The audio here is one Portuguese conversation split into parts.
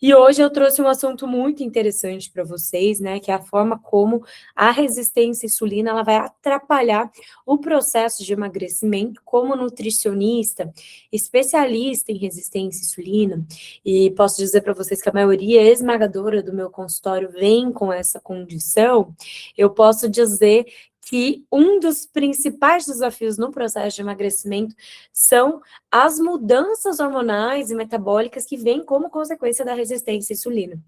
E hoje eu trouxe um assunto muito interessante para vocês, né, que é a forma como a resistência à insulina ela vai atrapalhar o processo de emagrecimento. Como nutricionista, especialista em resistência à insulina, e posso dizer para vocês que a maioria esmagadora do meu consultório vem com essa condição, eu posso dizer que um dos principais desafios no processo de emagrecimento são as mudanças hormonais e metabólicas que vêm como consequência da resistência à insulina.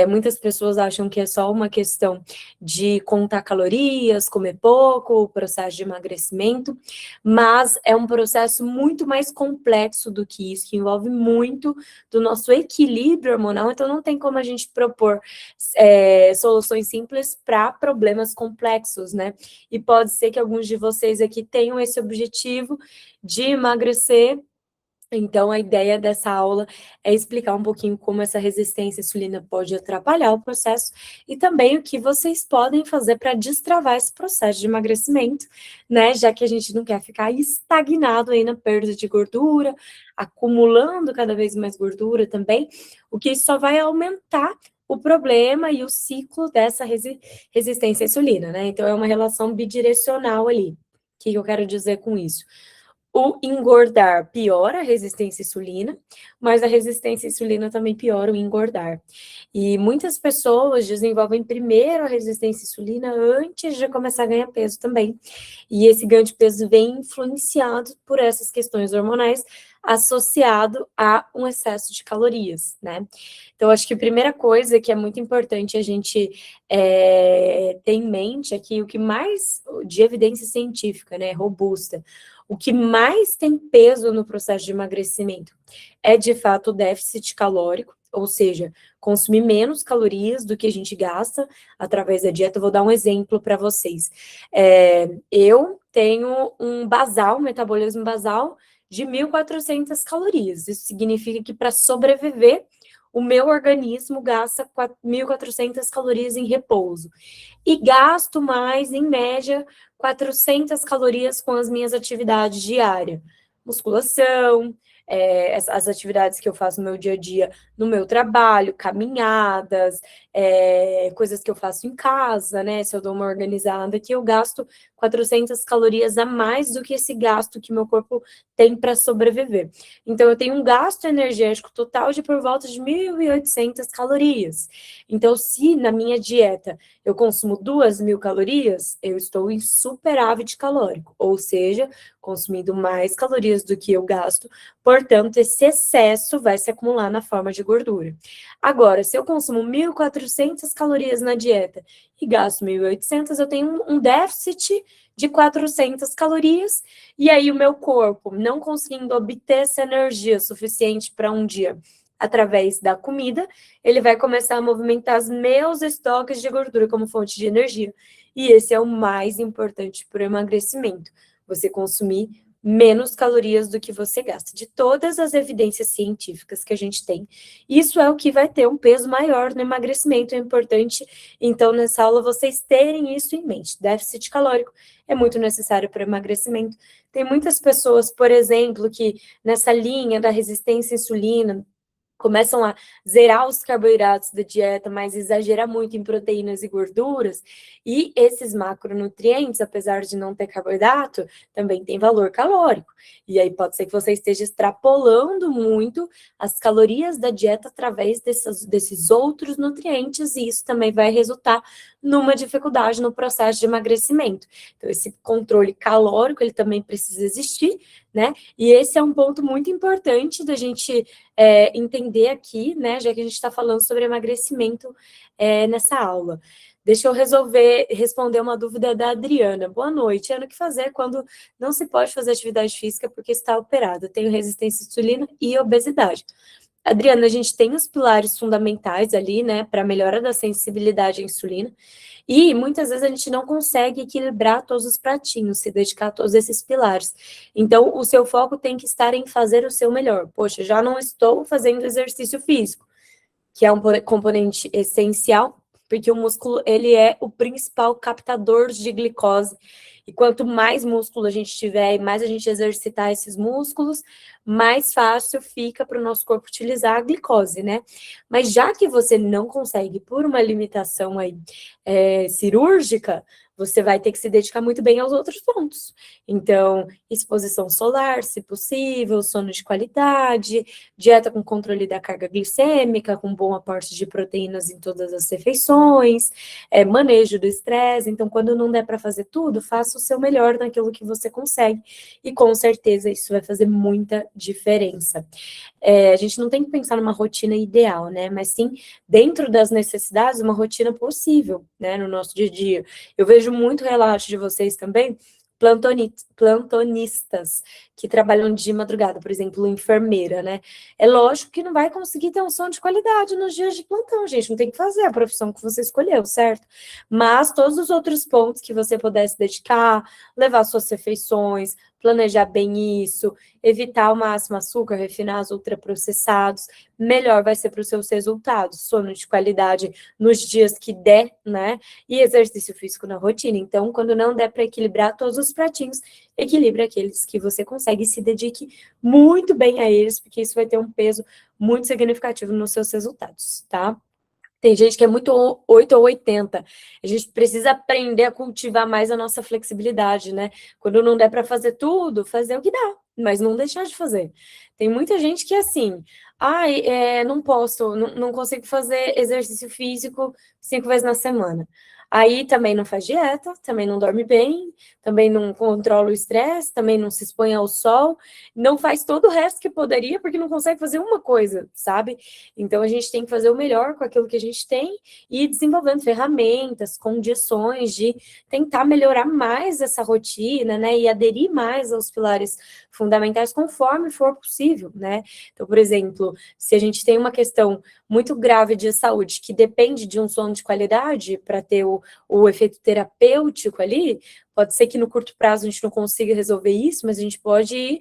Muitas pessoas acham que é só uma questão de contar calorias, comer pouco, o processo de emagrecimento, mas é um processo muito mais complexo do que isso, que envolve muito do nosso equilíbrio hormonal, então não tem como a gente propor soluções simples para problemas complexos, né? E pode ser que alguns de vocês aqui tenham esse objetivo de emagrecer. Então, a ideia dessa aula é explicar um pouquinho como essa resistência à insulina pode atrapalhar o processo e também o que vocês podem fazer para destravar esse processo de emagrecimento, né? Já que a gente não quer ficar estagnado aí na perda de gordura, acumulando cada vez mais gordura também, o que só vai aumentar o problema e o ciclo dessa resistência à insulina, né? Então, é uma relação bidirecional ali. O que eu quero dizer com isso? O engordar piora a resistência à insulina, mas a resistência à insulina também piora o engordar. E muitas pessoas desenvolvem primeiro a resistência à insulina antes de começar a ganhar peso também. E esse ganho de peso vem influenciado por essas questões hormonais associado a um excesso de calorias, né? Então, acho que a primeira coisa que é muito importante a gente ter em mente é que o que mais de evidência científica, né, robusta, o que mais tem peso no processo de emagrecimento é, de fato, o déficit calórico, ou seja, consumir menos calorias do que a gente gasta através da dieta. Eu vou dar um exemplo para vocês. Eu tenho um metabolismo basal de 1.400 calorias. Isso significa que para sobreviver, o meu organismo gasta 1.400 calorias em repouso. E gasto mais, em média, 400 calorias com as minhas atividades diárias. Musculação, as atividades que eu faço no meu dia a dia, no meu trabalho, caminhadas, coisas que eu faço em casa, né? Se eu dou uma organizada, que eu gasto 400 calorias a mais do que esse gasto que meu corpo tem para sobreviver. Então, eu tenho um gasto energético total de por volta de 1.800 calorias. Então, se na minha dieta eu consumo 2.000 calorias, eu estou em superávit calórico, ou seja, consumindo mais calorias do que eu gasto, portanto, esse excesso vai se acumular na forma de gordura. Agora, se eu consumo 1.400 calorias na dieta e gasto 1.800, eu tenho um déficit de 400 calorias, e aí o meu corpo, não conseguindo obter essa energia suficiente para um dia através da comida, ele vai começar a movimentar os meus estoques de gordura como fonte de energia. E esse é o mais importante para o emagrecimento. Você consumir menos calorias do que você gasta. De todas as evidências científicas que a gente tem, isso é o que vai ter um peso maior no emagrecimento. É importante, então, nessa aula, vocês terem isso em mente. Déficit calórico é muito necessário para o emagrecimento. Tem muitas pessoas, por exemplo, que nessa linha da resistência à insulina, começam a zerar os carboidratos da dieta, mas exagerar muito em proteínas e gorduras, e esses macronutrientes, apesar de não ter carboidrato, também tem valor calórico. E aí pode ser que você esteja extrapolando muito as calorias da dieta através desses outros nutrientes, e isso também vai resultar numa dificuldade no processo de emagrecimento. Então, esse controle calórico, ele também precisa existir, né? E esse é um ponto muito importante da gente entender aqui, né, já que a gente está falando sobre emagrecimento nessa aula. Deixa eu responder uma dúvida da Adriana. Boa noite. Ana, o que fazer quando não se pode fazer atividade física porque está operada? Tenho resistência à insulina e obesidade. Adriana, a gente tem os pilares fundamentais ali, né, para melhora da sensibilidade à insulina, e muitas vezes a gente não consegue equilibrar todos os pratinhos, se dedicar a todos esses pilares. Então, o seu foco tem que estar em fazer o seu melhor. Poxa, já não estou fazendo exercício físico, que é um componente essencial, porque o músculo, ele é o principal captador de glicose, E quanto mais músculo a gente tiver e mais a gente exercitar esses músculos, mais fácil fica para o nosso corpo utilizar a glicose, né? Mas já que você não consegue, por uma limitação aí cirúrgica, você vai ter que se dedicar muito bem aos outros pontos. Então, exposição solar, se possível, sono de qualidade, dieta com controle da carga glicêmica, com bom aporte de proteínas em todas as refeições, manejo do estresse. Então, quando não der para fazer tudo, faça o seu melhor naquilo que você consegue, e com certeza isso vai fazer muita diferença. A gente não tem que pensar numa rotina ideal, né? Mas sim, dentro das necessidades, uma rotina possível, né? No nosso dia a dia. Eu vejo muito relato de vocês também, plantonistas que trabalham de madrugada, por exemplo, enfermeira, né? É lógico que não vai conseguir ter um sono de qualidade nos dias de plantão, gente. Não tem que fazer a profissão que você escolheu, certo? Mas todos os outros pontos que você pudesse dedicar, levar suas refeições, planejar bem isso, evitar ao máximo açúcar, refinados, ultraprocessados, melhor vai ser para os seus resultados. Sono de qualidade nos dias que der, né? E exercício físico na rotina. Então, quando não der para equilibrar todos os pratinhos, equilibre aqueles que você consegue e se dedique muito bem a eles, porque isso vai ter um peso muito significativo nos seus resultados, tá? Tem gente que é muito 8 ou 80. A gente precisa aprender a cultivar mais a nossa flexibilidade, né? Quando não der para fazer tudo, fazer o que dá, mas não deixar de fazer. Tem muita gente que é assim, não posso, não consigo fazer exercício físico 5 vezes na semana. Aí também não faz dieta, também não dorme bem, também não controla o estresse, também não se expõe ao sol, não faz todo o resto que poderia, porque não consegue fazer uma coisa, sabe? Então, a gente tem que fazer o melhor com aquilo que a gente tem e ir desenvolvendo ferramentas, condições de tentar melhorar mais essa rotina, né? E aderir mais aos pilares fundamentais conforme for possível, né? Então, por exemplo, se a gente tem uma questão muito grave de saúde que depende de um sono de qualidade para ter o efeito terapêutico ali, pode ser que no curto prazo a gente não consiga resolver isso, mas a gente pode ir,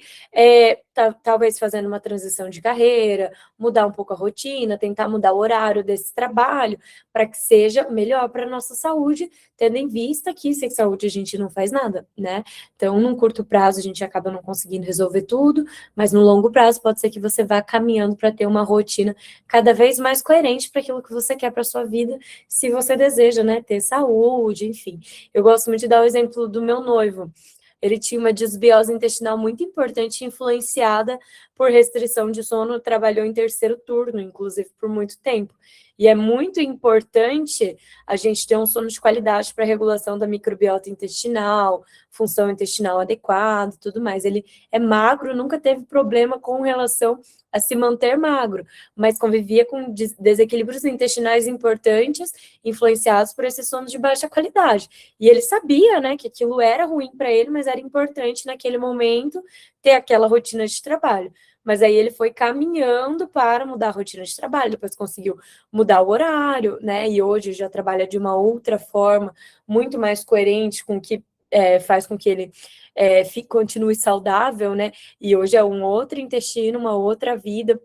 talvez fazendo uma transição de carreira, mudar um pouco a rotina, tentar mudar o horário desse trabalho, para que seja melhor para a nossa saúde, tendo em vista que sem saúde a gente não faz nada, né? Então, num curto prazo a gente acaba não conseguindo resolver tudo, mas no longo prazo pode ser que você vá caminhando para ter uma rotina cada vez mais coerente para aquilo que você quer para sua vida, se você deseja, né, ter saúde, enfim. Eu gosto muito de dar o exemplo do meu noivo. Ele tinha uma desbiose intestinal muito importante, influenciada por restrição de sono, trabalhou em terceiro turno, inclusive, por muito tempo. E é muito importante a gente ter um sono de qualidade para regulação da microbiota intestinal, função intestinal adequada, tudo mais. Ele é magro, nunca teve problema com relação a se manter magro, mas convivia com desequilíbrios intestinais importantes, influenciados por esse sono de baixa qualidade. E ele sabia, né, que aquilo era ruim para ele, mas era importante naquele momento ter aquela rotina de trabalho. Mas aí ele foi caminhando para mudar a rotina de trabalho, depois conseguiu mudar o horário, né? E hoje já trabalha de uma outra forma, muito mais coerente com o que faz com que ele continue saudável, né? E hoje é um outro intestino, uma outra vida.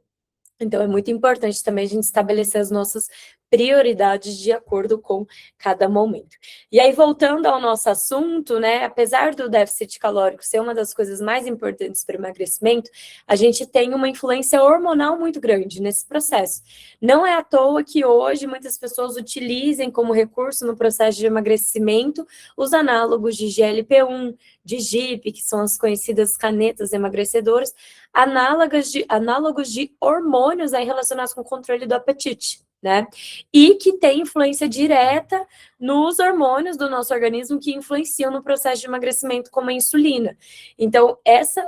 Então, é muito importante também a gente estabelecer as nossas prioridades de acordo com cada momento. E aí, voltando ao nosso assunto, né, apesar do déficit calórico ser uma das coisas mais importantes para o emagrecimento, a gente tem uma influência hormonal muito grande nesse processo. Não é à toa que hoje muitas pessoas utilizem como recurso no processo de emagrecimento os análogos de GLP-1, de GIP, que são as conhecidas canetas emagrecedoras, análogos de hormônios aí relacionados com o controle do apetite, né? E que tem influência direta nos hormônios do nosso organismo que influenciam no processo de emagrecimento, como a insulina. Então, essa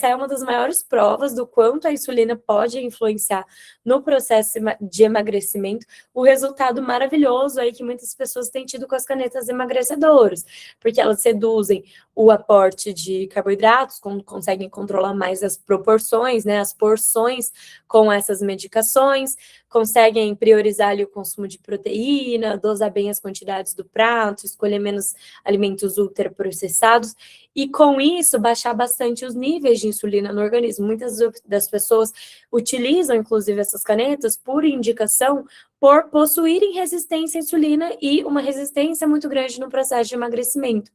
é uma das maiores provas do quanto a insulina pode influenciar no processo de emagrecimento, o resultado maravilhoso aí que muitas pessoas têm tido com as canetas emagrecedoras, porque elas reduzem o aporte de carboidratos, conseguem controlar mais as proporções, né, as porções com essas medicações, conseguem priorizar ali o consumo de proteína, dosar bem as quantidades do prato, escolher menos alimentos ultraprocessados, e com isso baixar bastante os níveis de insulina no organismo. Muitas das pessoas utilizam, inclusive, essas canetas por indicação por possuírem resistência à insulina e uma resistência muito grande no processo de emagrecimento.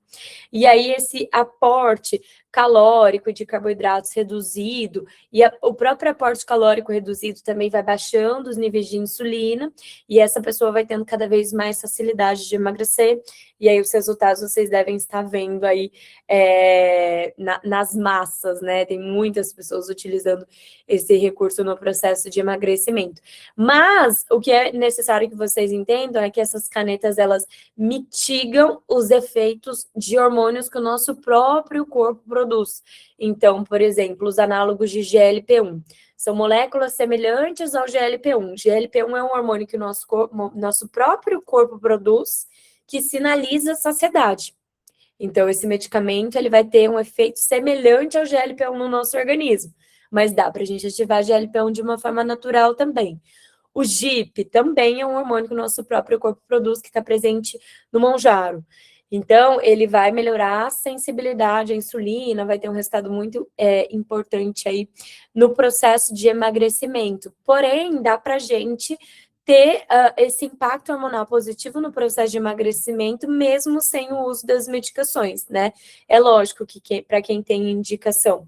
E aí esse aporte calórico de carboidratos reduzido e o próprio aporte calórico reduzido também vai baixando os níveis de insulina e essa pessoa vai tendo cada vez mais facilidade de emagrecer e aí os resultados vocês devem estar vendo aí nas massas, né? Tem muitas pessoas utilizando esse recurso no processo de emagrecimento. Mas o que é necessário que vocês entendam é que essas canetas, elas mitigam os efeitos de hormônios que o nosso próprio corpo produz. Então, por exemplo, os análogos de GLP-1 são moléculas semelhantes ao GLP-1. GLP-1 é um hormônio que o nosso próprio corpo produz, que sinaliza saciedade. Então, esse medicamento ele vai ter um efeito semelhante ao GLP-1 no nosso organismo, mas dá para a gente ativar GLP-1 de uma forma natural também. O GIP também é um hormônio que o nosso próprio corpo produz, que está presente no Mounjaro. Então, ele vai melhorar a sensibilidade à insulina, vai ter um resultado muito importante aí no processo de emagrecimento. Porém, dá para a gente ter esse impacto hormonal positivo no processo de emagrecimento, mesmo sem o uso das medicações, né? É lógico que para quem tem indicação,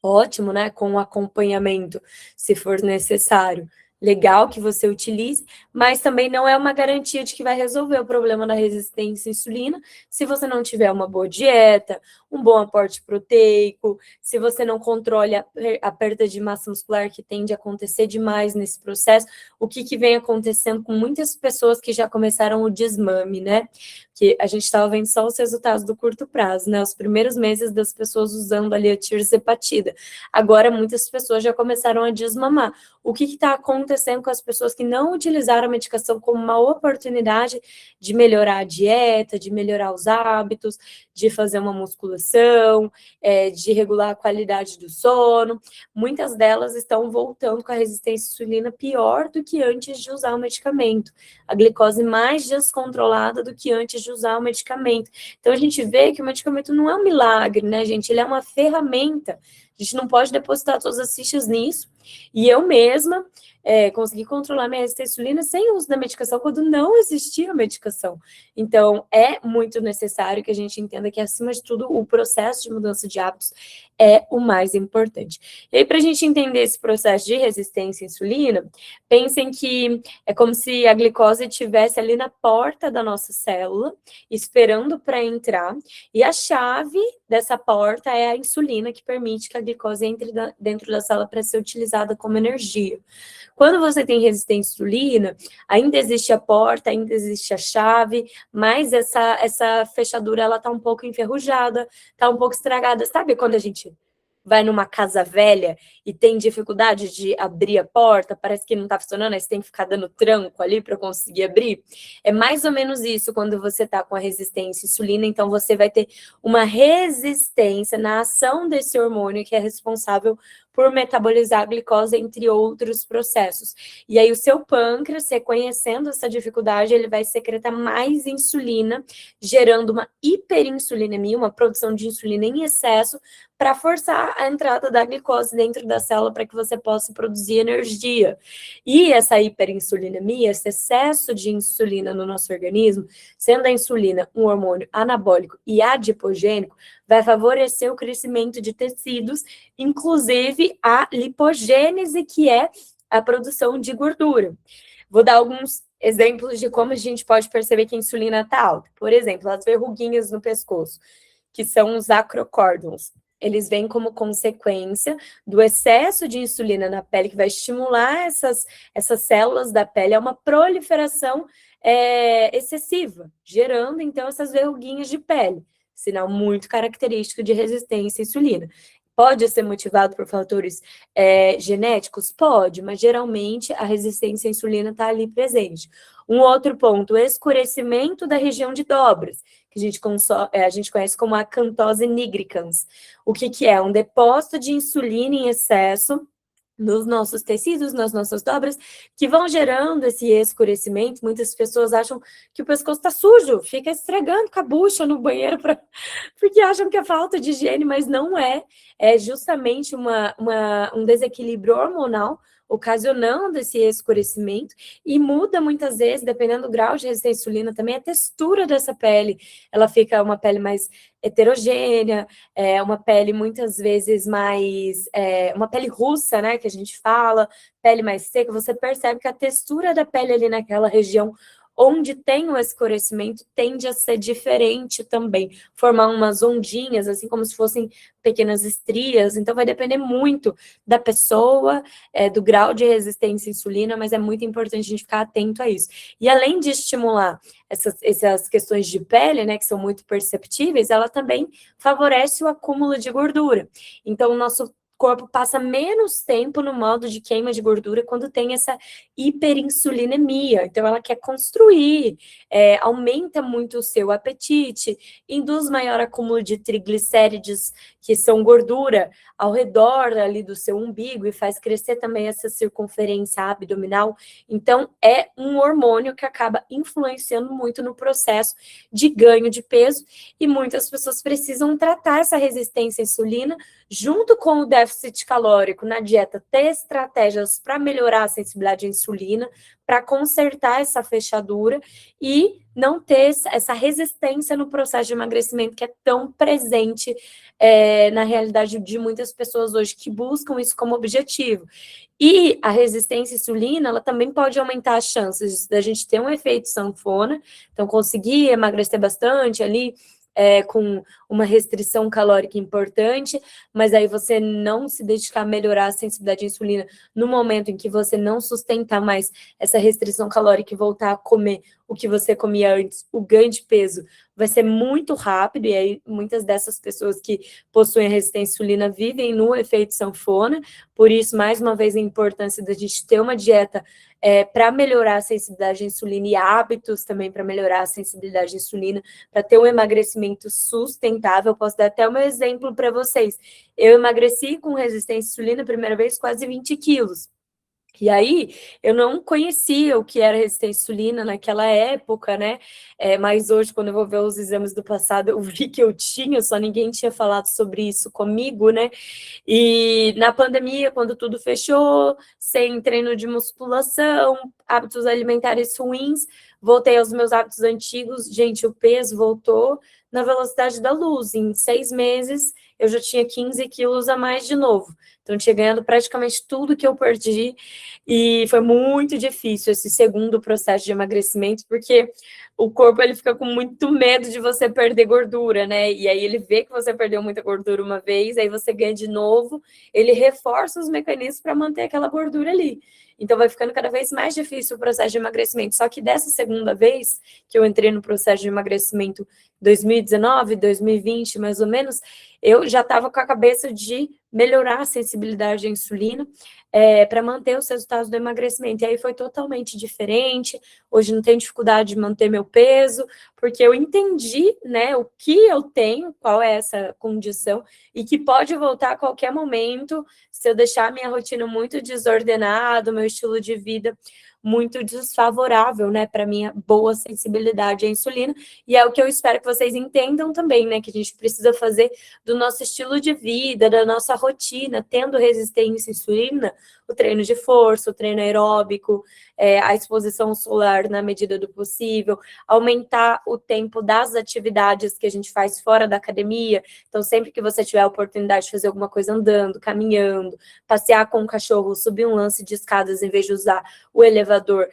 ótimo, né? Com acompanhamento, se for necessário. Legal que você utilize, mas também não é uma garantia de que vai resolver o problema da resistência à insulina se você não tiver uma boa dieta, um bom aporte proteico, se você não controle a perda de massa muscular que tende a acontecer demais nesse processo, o que vem acontecendo com muitas pessoas que já começaram o desmame, né? Que a gente estava vendo só os resultados do curto prazo, né? Os primeiros meses das pessoas usando ali a tirzepatida. Agora, muitas pessoas já começaram a desmamar. O que está acontecendo com as pessoas que não utilizaram a medicação como uma oportunidade de melhorar a dieta, de melhorar os hábitos, de fazer uma musculação, de regular a qualidade do sono? Muitas delas estão voltando com a resistência à insulina pior do que antes de usar o medicamento. A glicose mais descontrolada do que antes de usar o medicamento. Então, a gente vê que o medicamento não é um milagre, né, gente? Ele é uma ferramenta. A gente não pode depositar todas as fichas nisso. E eu mesma consegui controlar minha resistência à insulina sem o uso da medicação, quando não existia medicação. Então, é muito necessário que a gente entenda que, acima de tudo, o processo de mudança de hábitos é o mais importante. E aí, para a gente entender esse processo de resistência à insulina, pensem que é como se a glicose estivesse ali na porta da nossa célula, esperando para entrar, e a chave dessa porta é a insulina, que permite que a glicose entre dentro da célula para ser utilizada como energia. Quando você tem resistência à insulina, ainda existe a porta, ainda existe a chave, mas essa fechadura ela está um pouco enferrujada, está um pouco estragada. Sabe quando a gente vai numa casa velha e tem dificuldade de abrir a porta, parece que não está funcionando, aí você tem que ficar dando tranco ali para conseguir abrir? É mais ou menos isso quando você está com a resistência à insulina, então você vai ter uma resistência na ação desse hormônio que é responsável por metabolizar a glicose, entre outros processos. E aí o seu pâncreas, reconhecendo essa dificuldade, ele vai secretar mais insulina, gerando uma hiperinsulinemia, uma produção de insulina em excesso, para forçar a entrada da glicose dentro da célula para que você possa produzir energia. E essa hiperinsulinemia, esse excesso de insulina no nosso organismo, sendo a insulina um hormônio anabólico e adipogênico, vai favorecer o crescimento de tecidos, inclusive a lipogênese, que é a produção de gordura. Vou dar alguns exemplos de como a gente pode perceber que a insulina está alta. Por exemplo, as verruguinhas no pescoço, que são os acrocórdons. Eles vêm como consequência do excesso de insulina na pele, que vai estimular essas células da pele a uma proliferação excessiva, gerando, então, essas verruguinhas de pele. Sinal muito característico de resistência à insulina. Pode ser motivado por fatores genéticos? Pode, mas geralmente a resistência à insulina está ali presente. Um outro ponto, o escurecimento da região de dobras, que a gente conhece como acantose nigricans. O que é? Um depósito de insulina em excesso nos nossos tecidos, nas nossas dobras, que vão gerando esse escurecimento. Muitas pessoas acham que o pescoço está sujo, fica esfregando com a bucha no banheiro porque acham que é falta de higiene, mas não é. É justamente um desequilíbrio hormonal ocasionando esse escurecimento, e muda muitas vezes, dependendo do grau de resistência à insulina, também a textura dessa pele. Ela fica uma pele mais heterogênea, uma pele muitas vezes mais, uma pele russa, né, que a gente fala, pele mais seca. Você percebe que a textura da pele ali naquela região onde tem o escurecimento tende a ser diferente também, formar umas ondinhas, assim como se fossem pequenas estrias. Então vai depender muito da pessoa, do grau de resistência à insulina, mas é muito importante a gente ficar atento a isso. E além de estimular essas questões de pele, né, que são muito perceptíveis, ela também favorece o acúmulo de gordura. Então o nosso corpo passa menos tempo no modo de queima de gordura quando tem essa hiperinsulinemia. Então, ela quer construir, aumenta muito o seu apetite, induz maior acúmulo de triglicérides, que são gordura, ao redor ali do seu umbigo, e faz crescer também essa circunferência abdominal. Então, é um hormônio que acaba influenciando muito no processo de ganho de peso, e muitas pessoas precisam tratar essa resistência à insulina junto com o déficit calórico na dieta, ter estratégias para melhorar a sensibilidade à insulina, para consertar essa fechadura e não ter essa resistência no processo de emagrecimento que é tão presente na realidade de muitas pessoas hoje que buscam isso como objetivo. E a resistência à insulina, ela também pode aumentar as chances da gente ter um efeito sanfona, então conseguir emagrecer bastante ali, com uma restrição calórica importante, mas aí você não se dedicar a melhorar a sensibilidade à insulina no momento em que você não sustentar mais essa restrição calórica e voltar a comer o que você comia antes, o ganho de peso vai ser muito rápido, e aí muitas dessas pessoas que possuem resistência à insulina vivem no efeito sanfona. Por isso, mais uma vez, a importância da gente ter uma dieta para melhorar a sensibilidade à insulina, e hábitos também para melhorar a sensibilidade à insulina, para ter um emagrecimento sustentável. Eu posso dar até um exemplo para vocês. Eu emagreci com resistência à insulina a primeira vez quase 20 quilos. E aí, eu não conhecia o que era resistência à insulina naquela época, né? Mas hoje, quando eu vou ver os exames do passado, eu vi que eu tinha, só ninguém tinha falado sobre isso comigo, né? E na pandemia, quando tudo fechou, sem treino de musculação, hábitos alimentares ruins, voltei aos meus hábitos antigos. Gente, o peso voltou na velocidade da luz. Em 6 meses, eu já tinha 15 quilos a mais de novo. Então, tinha ganhado praticamente tudo que eu perdi, e foi muito difícil esse segundo processo de emagrecimento, porque o corpo ele fica com muito medo de você perder gordura, né? E aí ele vê que você perdeu muita gordura uma vez, aí você ganha de novo, ele reforça os mecanismos para manter aquela gordura ali. Então vai ficando cada vez mais difícil o processo de emagrecimento. Só que dessa segunda vez que eu entrei no processo de emagrecimento, 2019, 2020, mais ou menos, eu já estava com a cabeça de melhorar a sensibilidade à insulina, para manter os resultados do emagrecimento. E aí foi totalmente diferente. Hoje não tenho dificuldade de manter meu peso, porque eu entendi, né, o que eu tenho, qual é essa condição, e que pode voltar a qualquer momento se eu deixar minha rotina muito desordenada, meu estilo de vida muito desfavorável, né, para minha boa sensibilidade à insulina. E é o que eu espero que vocês entendam também, né, que a gente precisa fazer do nosso estilo de vida, da nossa rotina, tendo resistência à insulina, o treino de força, o treino aeróbico, a exposição solar na medida do possível, aumentar o tempo das atividades que a gente faz fora da academia. Então, sempre que você tiver a oportunidade de fazer alguma coisa andando, caminhando, passear com o cachorro, subir um lance de escadas em vez de usar o elevador,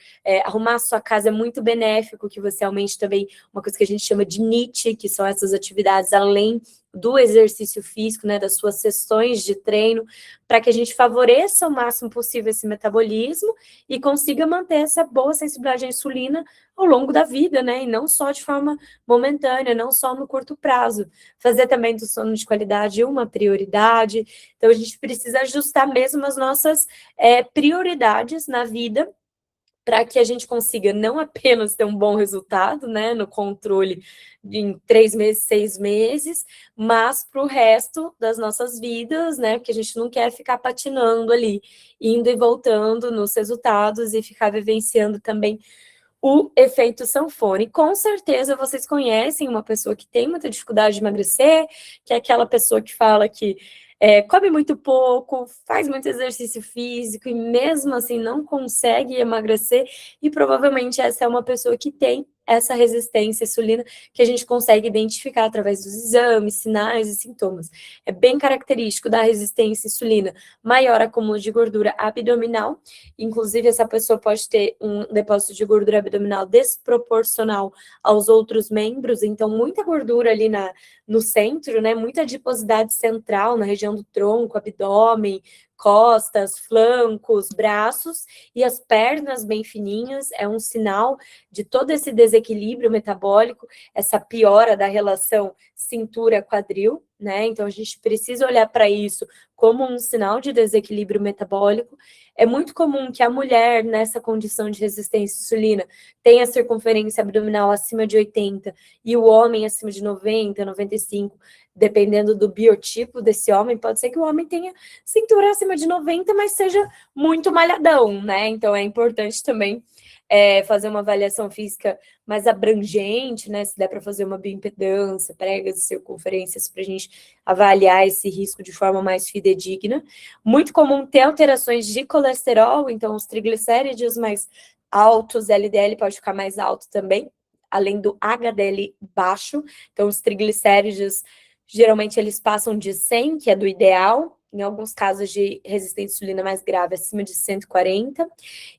arrumar a sua casa é muito benéfico, que você aumente também uma coisa que a gente chama de NEAT, que são essas atividades além do exercício físico, né, das suas sessões de treino, para que a gente favoreça o máximo possível esse metabolismo e consiga manter essa boa sensibilidade à insulina ao longo da vida, né, e não só de forma momentânea, não só no curto prazo. Fazer também do sono de qualidade uma prioridade. Então, a gente precisa ajustar mesmo as nossas prioridades na vida, para que a gente consiga não apenas ter um bom resultado, né, no controle em 3 meses, 6 meses, mas para o resto das nossas vidas, né, porque a gente não quer ficar patinando ali, indo e voltando nos resultados e ficar vivenciando também o efeito sanfona. E com certeza vocês conhecem uma pessoa que tem muita dificuldade de emagrecer, que é aquela pessoa que fala que come muito pouco, faz muito exercício físico e mesmo assim não consegue emagrecer, e provavelmente essa é uma pessoa que tem essa resistência à insulina, que a gente consegue identificar através dos exames, sinais e sintomas. É bem característico da resistência à insulina, maior acúmulo de gordura abdominal, inclusive essa pessoa pode ter um depósito de gordura abdominal desproporcional aos outros membros, então muita gordura ali no centro, né, muita adiposidade central na região do tronco, abdômen, costas, flancos, braços, e as pernas bem fininhas, é um sinal de todo esse desequilíbrio metabólico, essa piora da relação cintura-quadril, né? Então a gente precisa olhar para isso como um sinal de desequilíbrio metabólico. É muito comum que a mulher, nessa condição de resistência à insulina, tenha circunferência abdominal acima de 80 e o homem acima de 90, 95, dependendo do biotipo desse homem. Pode ser que o homem tenha cintura acima de 90, mas seja muito malhadão, né? Então é importante também fazer uma avaliação física mais abrangente, né? Se der para fazer uma bioimpedância, pregas e circunferências, para a gente avaliar esse risco de forma mais fidedigna. Muito comum ter alterações de colesterol, então os triglicéridos mais altos, LDL pode ficar mais alto também, além do HDL baixo. Então os triglicéridos, geralmente eles passam de 100, que é do ideal, em alguns casos de resistência à insulina mais grave, acima de 140,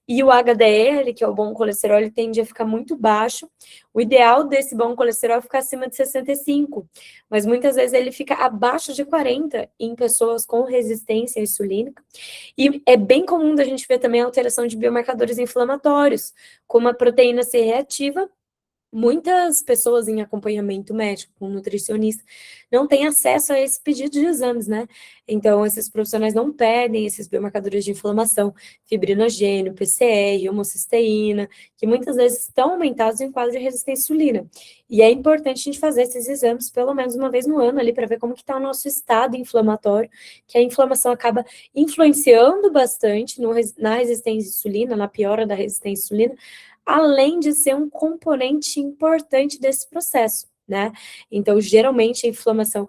e o HDL, que é o bom colesterol, ele tende a ficar muito baixo. O ideal desse bom colesterol é ficar acima de 65, mas muitas vezes ele fica abaixo de 40 em pessoas com resistência insulínica. E é bem comum da gente ver também a alteração de biomarcadores inflamatórios, como a proteína C reativa. Muitas pessoas em acompanhamento médico, com nutricionista, não têm acesso a esse pedido de exames, né? Então, esses profissionais não pedem esses biomarcadores de inflamação, fibrinogênio, PCR, homocisteína, que muitas vezes estão aumentados em quadro de resistência à insulina. E é importante a gente fazer esses exames pelo menos uma vez no ano ali, para ver como que está o nosso estado inflamatório, que a inflamação acaba influenciando bastante na resistência à insulina, na piora da resistência à insulina, além de ser um componente importante desse processo, né? Então, geralmente, a inflamação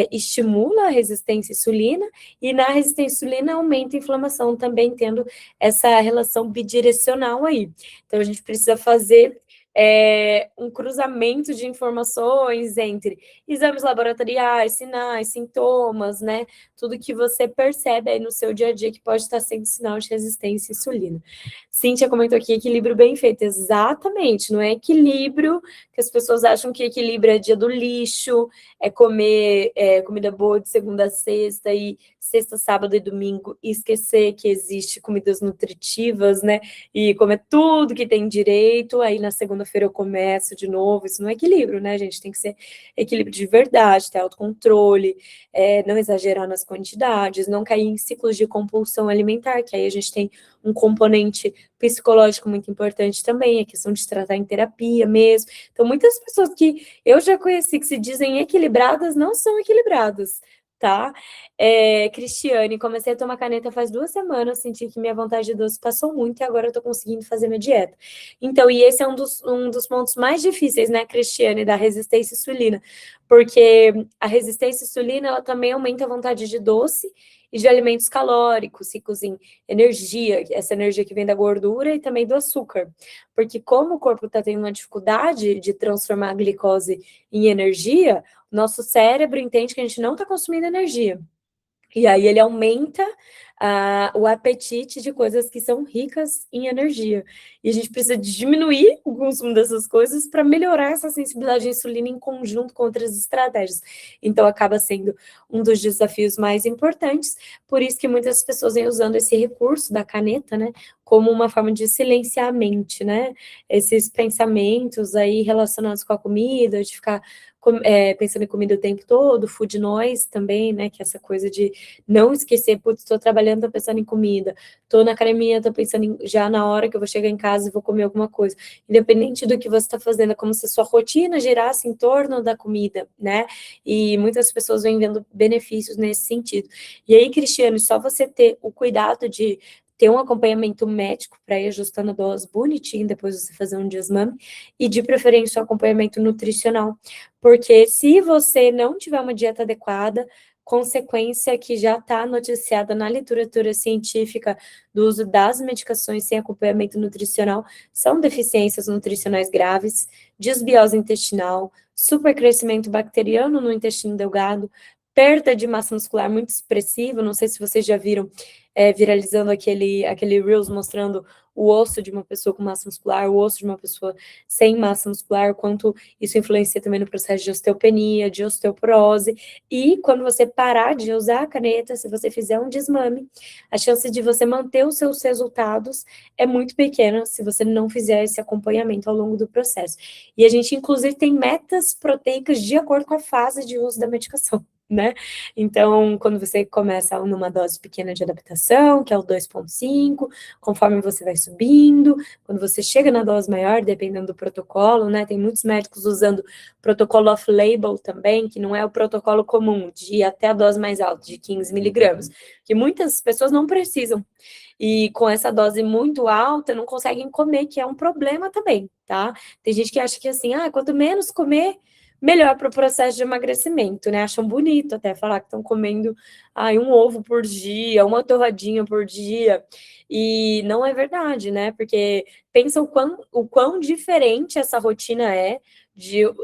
estimula a resistência à insulina, e na resistência à insulina aumenta a inflamação, também tendo essa relação bidirecional aí. Então, a gente precisa fazer um cruzamento de informações entre exames laboratoriais, sinais, sintomas, né? Tudo que você percebe aí no seu dia a dia que pode estar sendo sinal de resistência à insulina. Cíntia comentou aqui, equilíbrio bem feito. Exatamente, não é equilíbrio que as pessoas acham que equilíbrio é dia do lixo, é comer comida boa de segunda a sexta e sexta, sábado e domingo, e esquecer que existe comidas nutritivas, né? E comer tudo que tem direito, aí na segunda-feira eu começo de novo. Isso não é equilíbrio, né, gente? Tem que ser equilíbrio de verdade, ter autocontrole, não exagerar nas quantidades, não cair em ciclos de compulsão alimentar, que aí a gente tem um componente psicológico muito importante também, a questão de tratar em terapia mesmo. Então, muitas pessoas que eu já conheci que se dizem equilibradas não são equilibradas, tá? Cristiane, comecei a tomar caneta faz 2 semanas, senti que minha vontade de doce passou muito e agora eu tô conseguindo fazer minha dieta. Então, e esse é um dos pontos mais difíceis, né, Cristiane, da resistência à insulina, porque a resistência à insulina, ela também aumenta a vontade de doce e de alimentos calóricos, ricos em energia, essa energia que vem da gordura e também do açúcar. Porque como o corpo está tendo uma dificuldade de transformar a glicose em energia, nosso cérebro entende que a gente não está consumindo energia. E aí ele aumenta o apetite de coisas que são ricas em energia. E a gente precisa diminuir o consumo dessas coisas para melhorar essa sensibilidade à insulina em conjunto com outras estratégias. Então acaba sendo um dos desafios mais importantes, por isso que muitas pessoas vêm usando esse recurso da caneta, né, como uma forma de silenciar a mente, né? Esses pensamentos aí relacionados com a comida, de ficar pensando em comida o tempo todo, food noise também, né? Que é essa coisa de não esquecer, putz, estou trabalhando, estou pensando em comida, estou na academia, estou pensando já na hora que eu vou chegar em casa e vou comer alguma coisa. Independente do que você está fazendo, é como se a sua rotina girasse em torno da comida, né? E muitas pessoas vêm vendo benefícios nesse sentido. E aí, Cristiano, só você ter o cuidado de ter um acompanhamento médico para ir ajustando a dose bonitinho, depois você fazer um desmame, e de preferência um acompanhamento nutricional, porque se você não tiver uma dieta adequada, consequência que já está noticiada na literatura científica do uso das medicações sem acompanhamento nutricional são deficiências nutricionais graves, desbiose intestinal, supercrescimento bacteriano no intestino delgado, perda de massa muscular muito expressiva, não sei se vocês já viram viralizando aquele Reels mostrando o osso de uma pessoa com massa muscular, o osso de uma pessoa sem massa muscular, o quanto isso influencia também no processo de osteopenia, de osteoporose, e quando você parar de usar a caneta, se você fizer um desmame, a chance de você manter os seus resultados é muito pequena se você não fizer esse acompanhamento ao longo do processo. E a gente, inclusive, tem metas proteicas de acordo com a fase de uso da medicação, né? Então, quando você começa numa dose pequena de adaptação, que é o 2,5, conforme você vai subindo, quando você chega na dose maior, dependendo do protocolo, né? Tem muitos médicos usando protocolo off-label também, que não é o protocolo comum, de ir até a dose mais alta, de 15 miligramas, que muitas pessoas não precisam. E com essa dose muito alta, não conseguem comer, que é um problema também, tá? Tem gente que acha que assim, quanto menos comer, melhor para o processo de emagrecimento, né? Acham bonito até falar que estão comendo um ovo por dia, uma torradinha por dia, e não é verdade, né? Porque pensa o quão diferente essa rotina é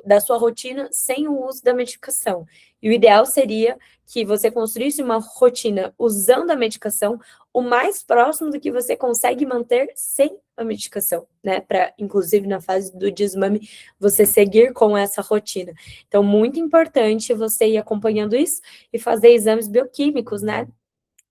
da sua rotina sem o uso da medicação. E o ideal seria que você construísse uma rotina usando a medicação o mais próximo do que você consegue manter sem a medicação, né? Para, inclusive, na fase do desmame, você seguir com essa rotina. Então, muito importante você ir acompanhando isso e fazer exames bioquímicos, né?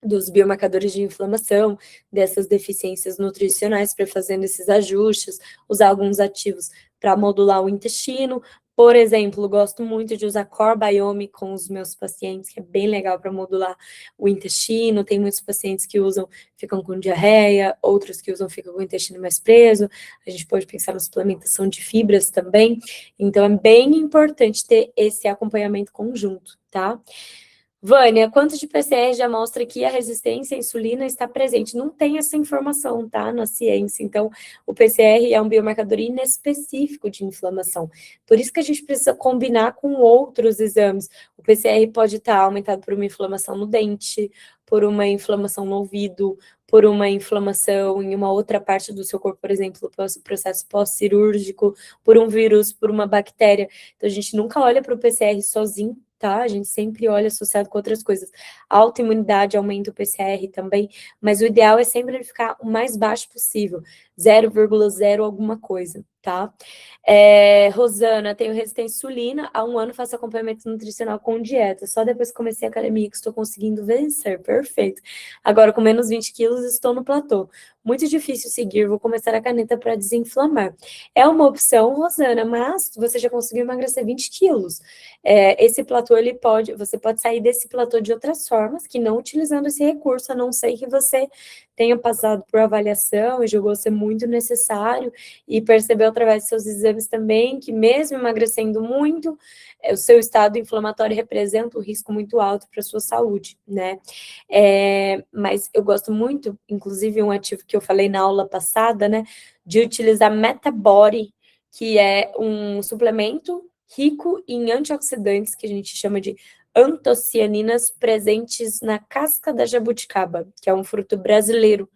Dos biomarcadores de inflamação, dessas deficiências nutricionais, para fazendo esses ajustes, usar alguns ativos para modular o intestino. Por exemplo, gosto muito de usar Core Biome com os meus pacientes, que é bem legal para modular o intestino. Tem muitos pacientes que usam, ficam com diarreia, outros que usam, ficam com o intestino mais preso. A gente pode pensar na suplementação de fibras também. Então, é bem importante ter esse acompanhamento conjunto, tá? Vânia, quanto de PCR já mostra que a resistência à insulina está presente? Não tem essa informação, tá, na ciência. Então, o PCR é um biomarcador inespecífico de inflamação. Por isso que a gente precisa combinar com outros exames. O PCR pode estar aumentado por uma inflamação no dente, por uma inflamação no ouvido, por uma inflamação em uma outra parte do seu corpo, por exemplo, processo pós-cirúrgico, por um vírus, por uma bactéria. Então, a gente nunca olha para o PCR sozinho, tá? A gente sempre olha associado com outras coisas. A autoimunidade aumenta o PCR também, mas o ideal é sempre ele ficar o mais baixo possível, 0,0 alguma coisa, tá? Rosana, tenho resistência à insulina, há 1 ano faço acompanhamento nutricional com dieta, só depois que comecei a academia que estou conseguindo vencer, perfeito. Agora, com menos 20 quilos, estou no platô. Muito difícil seguir, vou começar a caneta para desinflamar. É uma opção, Rosana, mas você já conseguiu emagrecer 20 quilos. Esse platô, você pode sair desse platô de outras formas, que não utilizando esse recurso, a não ser que você tenha passado por avaliação e julgou ser muito necessário e percebeu através de seus exames também que mesmo emagrecendo muito, o seu estado inflamatório representa um risco muito alto para a sua saúde, né? Mas eu gosto muito, inclusive um ativo que eu falei na aula passada, né, de utilizar Metabody, que é um suplemento rico em antioxidantes, que a gente chama de antocianinas, presentes na casca da jabuticaba, que é um fruto brasileiro,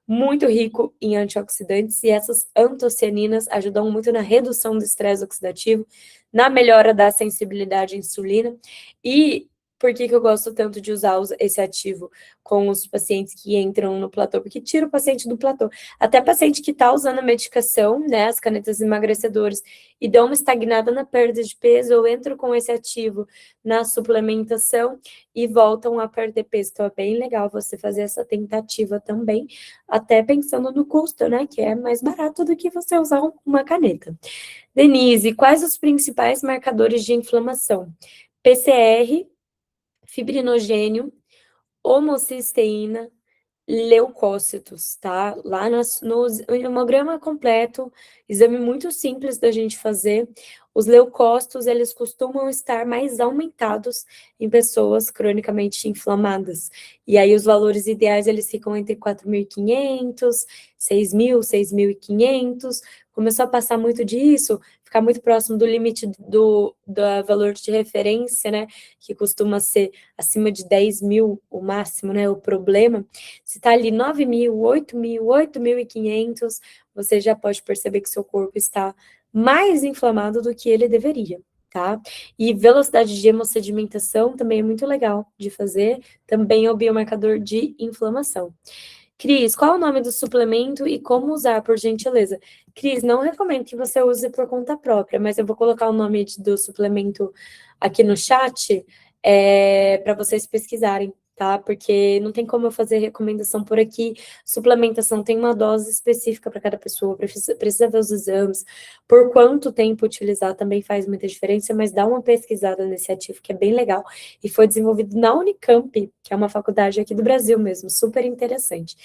muito rico em antioxidantes, e essas antocianinas ajudam muito na redução do estresse oxidativo, na melhora da sensibilidade à insulina. E por que eu gosto tanto de usar esse ativo com os pacientes que entram no platô? Porque tira o paciente do platô. Até paciente que está usando a medicação, né, as canetas emagrecedoras, e dão uma estagnada na perda de peso, eu entro com esse ativo na suplementação e voltam a perder peso. Então, é bem legal você fazer essa tentativa também, até pensando no custo, né, que é mais barato do que você usar uma caneta. Denise, quais os principais marcadores de inflamação? PCR, fibrinogênio, homocisteína, leucócitos, tá? Lá no hemograma completo, exame muito simples da gente fazer, os leucócitos, eles costumam estar mais aumentados em pessoas cronicamente inflamadas. E aí os valores ideais, eles ficam entre 4.500, 6.000, 6.500. Começou a passar muito disso, ficar muito próximo do limite do valor de referência, né, que costuma ser acima de 10 mil, o máximo, né, o problema, se está ali 9 mil, 8.500, você já pode perceber que seu corpo está mais inflamado do que ele deveria, tá? E velocidade de hemossedimentação também é muito legal de fazer, também é o biomarcador de inflamação. Cris, qual é o nome do suplemento e como usar, por gentileza? Cris, não recomendo que você use por conta própria, mas eu vou colocar o nome do suplemento aqui no chat para vocês pesquisarem, tá? Porque não tem como eu fazer recomendação por aqui. Suplementação tem uma dose específica para cada pessoa, precisa ver os exames. Por quanto tempo utilizar também faz muita diferença, mas dá uma pesquisada nesse ativo que é bem legal e foi desenvolvido na Unicamp, que é uma faculdade aqui do Brasil mesmo, super interessante.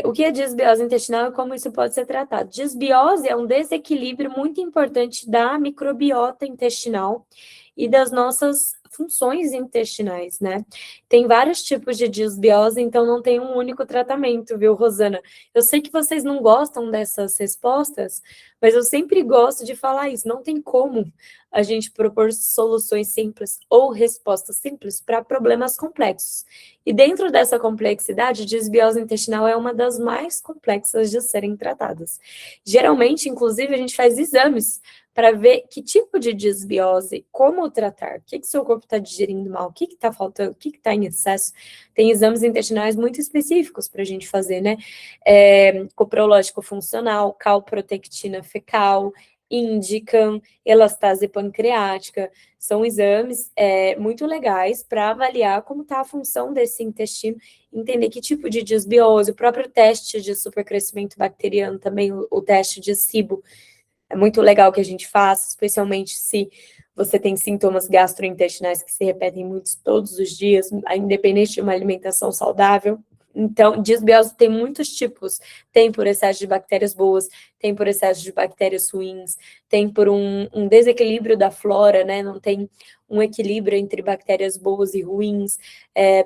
O que é disbiose intestinal e como isso pode ser tratado? Disbiose é um desequilíbrio muito importante da microbiota intestinal e das nossas funções intestinais, né? Tem vários tipos de disbiose, então não tem um único tratamento, viu, Rosana? Eu sei que vocês não gostam dessas respostas, mas eu sempre gosto de falar isso. Não tem como a gente propor soluções simples ou respostas simples para problemas complexos. E dentro dessa complexidade, disbiose intestinal é uma das mais complexas de serem tratadas. Geralmente, inclusive, a gente faz exames para ver que tipo de disbiose, como tratar, o que seu corpo está digerindo mal, o que está faltando, o que está em excesso. Tem exames intestinais muito específicos para a gente fazer, né? Coprológico funcional, calprotectina fecal, Indicam, elastase pancreática, são exames muito legais para avaliar como está a função desse intestino, entender que tipo de disbiose, o próprio teste de supercrescimento bacteriano também, o teste de SIBO, é muito legal que a gente faça, especialmente se você tem sintomas gastrointestinais que se repetem muito todos os dias, independente de uma alimentação saudável. Então, disbiose tem muitos tipos. Tem por excesso de bactérias boas, tem por excesso de bactérias ruins, tem por um desequilíbrio da flora, né? Não tem um equilíbrio entre bactérias boas e ruins,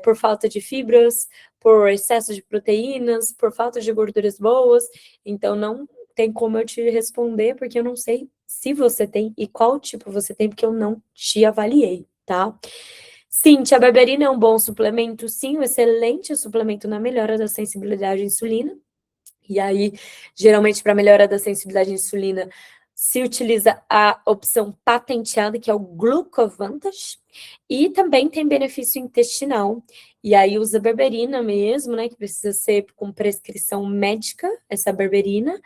por falta de fibras, por excesso de proteínas, por falta de gorduras boas. Então, não tem como eu te responder, porque eu não sei se você tem e qual tipo você tem, porque eu não te avaliei, tá? Cíntia, a berberina é um bom suplemento? Sim, um excelente suplemento na melhora da sensibilidade à insulina. E aí, geralmente, para melhora da sensibilidade à insulina, se utiliza a opção patenteada, que é o Glucovantage, e também tem benefício intestinal. E aí usa berberina mesmo, né, que precisa ser com prescrição médica, essa berberina.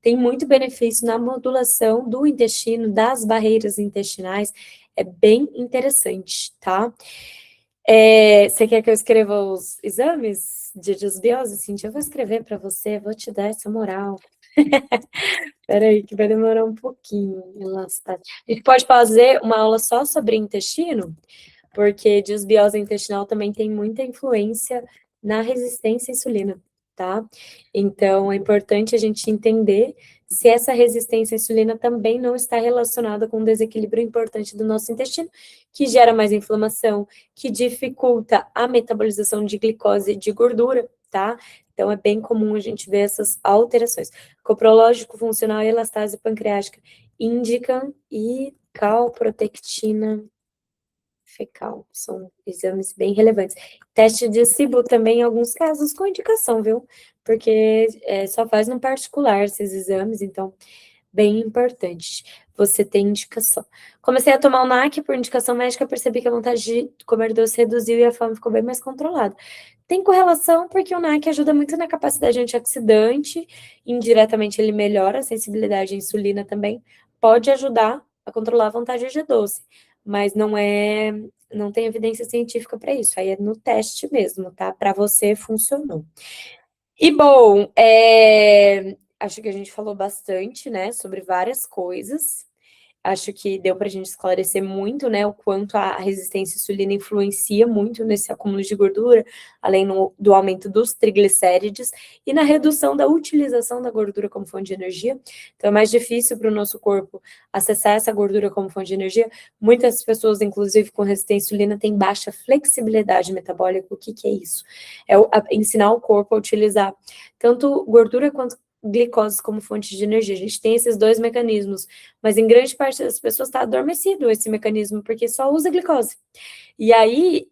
Tem muito benefício na modulação do intestino, das barreiras intestinais. É bem interessante, tá? Você quer que eu escreva os exames de disbiose, Cintia? Eu vou escrever para você, vou te dar essa moral. Peraí, que vai demorar um pouquinho. A gente pode fazer uma aula só sobre intestino, porque disbiose intestinal também tem muita influência na resistência à insulina, tá? Então, é importante a gente entender se essa resistência à insulina também não está relacionada com um desequilíbrio importante do nosso intestino, que gera mais inflamação, que dificulta a metabolização de glicose e de gordura, tá? Então, é bem comum a gente ver essas alterações. Coprológico funcional e elastase pancreática indicam e calprotectina fecal. São exames bem relevantes. Teste de SIBO também, em alguns casos, com indicação, viu? Porque só faz no particular esses exames, então, bem importante. Você tem indicação. Comecei a tomar o NAC por indicação médica, percebi que a vontade de comer doce reduziu e a fome ficou bem mais controlada. Tem correlação porque o NAC ajuda muito na capacidade antioxidante, indiretamente ele melhora a sensibilidade à insulina também, pode ajudar a controlar a vontade de doce, mas não tem evidência científica para isso, aí é no teste mesmo, tá? Para você funcionou. E bom, acho que a gente falou bastante, né, sobre várias coisas. Acho que deu para a gente esclarecer muito, né, o quanto a resistência à insulina influencia muito nesse acúmulo de gordura, além do aumento dos triglicérides e na redução da utilização da gordura como fonte de energia. Então, é mais difícil para o nosso corpo acessar essa gordura como fonte de energia. Muitas pessoas, inclusive com resistência à insulina, têm baixa flexibilidade metabólica. O que é isso? Ensinar o corpo a utilizar tanto gordura quanto glicose como fonte de energia. A gente tem esses dois mecanismos, mas em grande parte das pessoas está adormecido esse mecanismo, porque só usa glicose. E aí,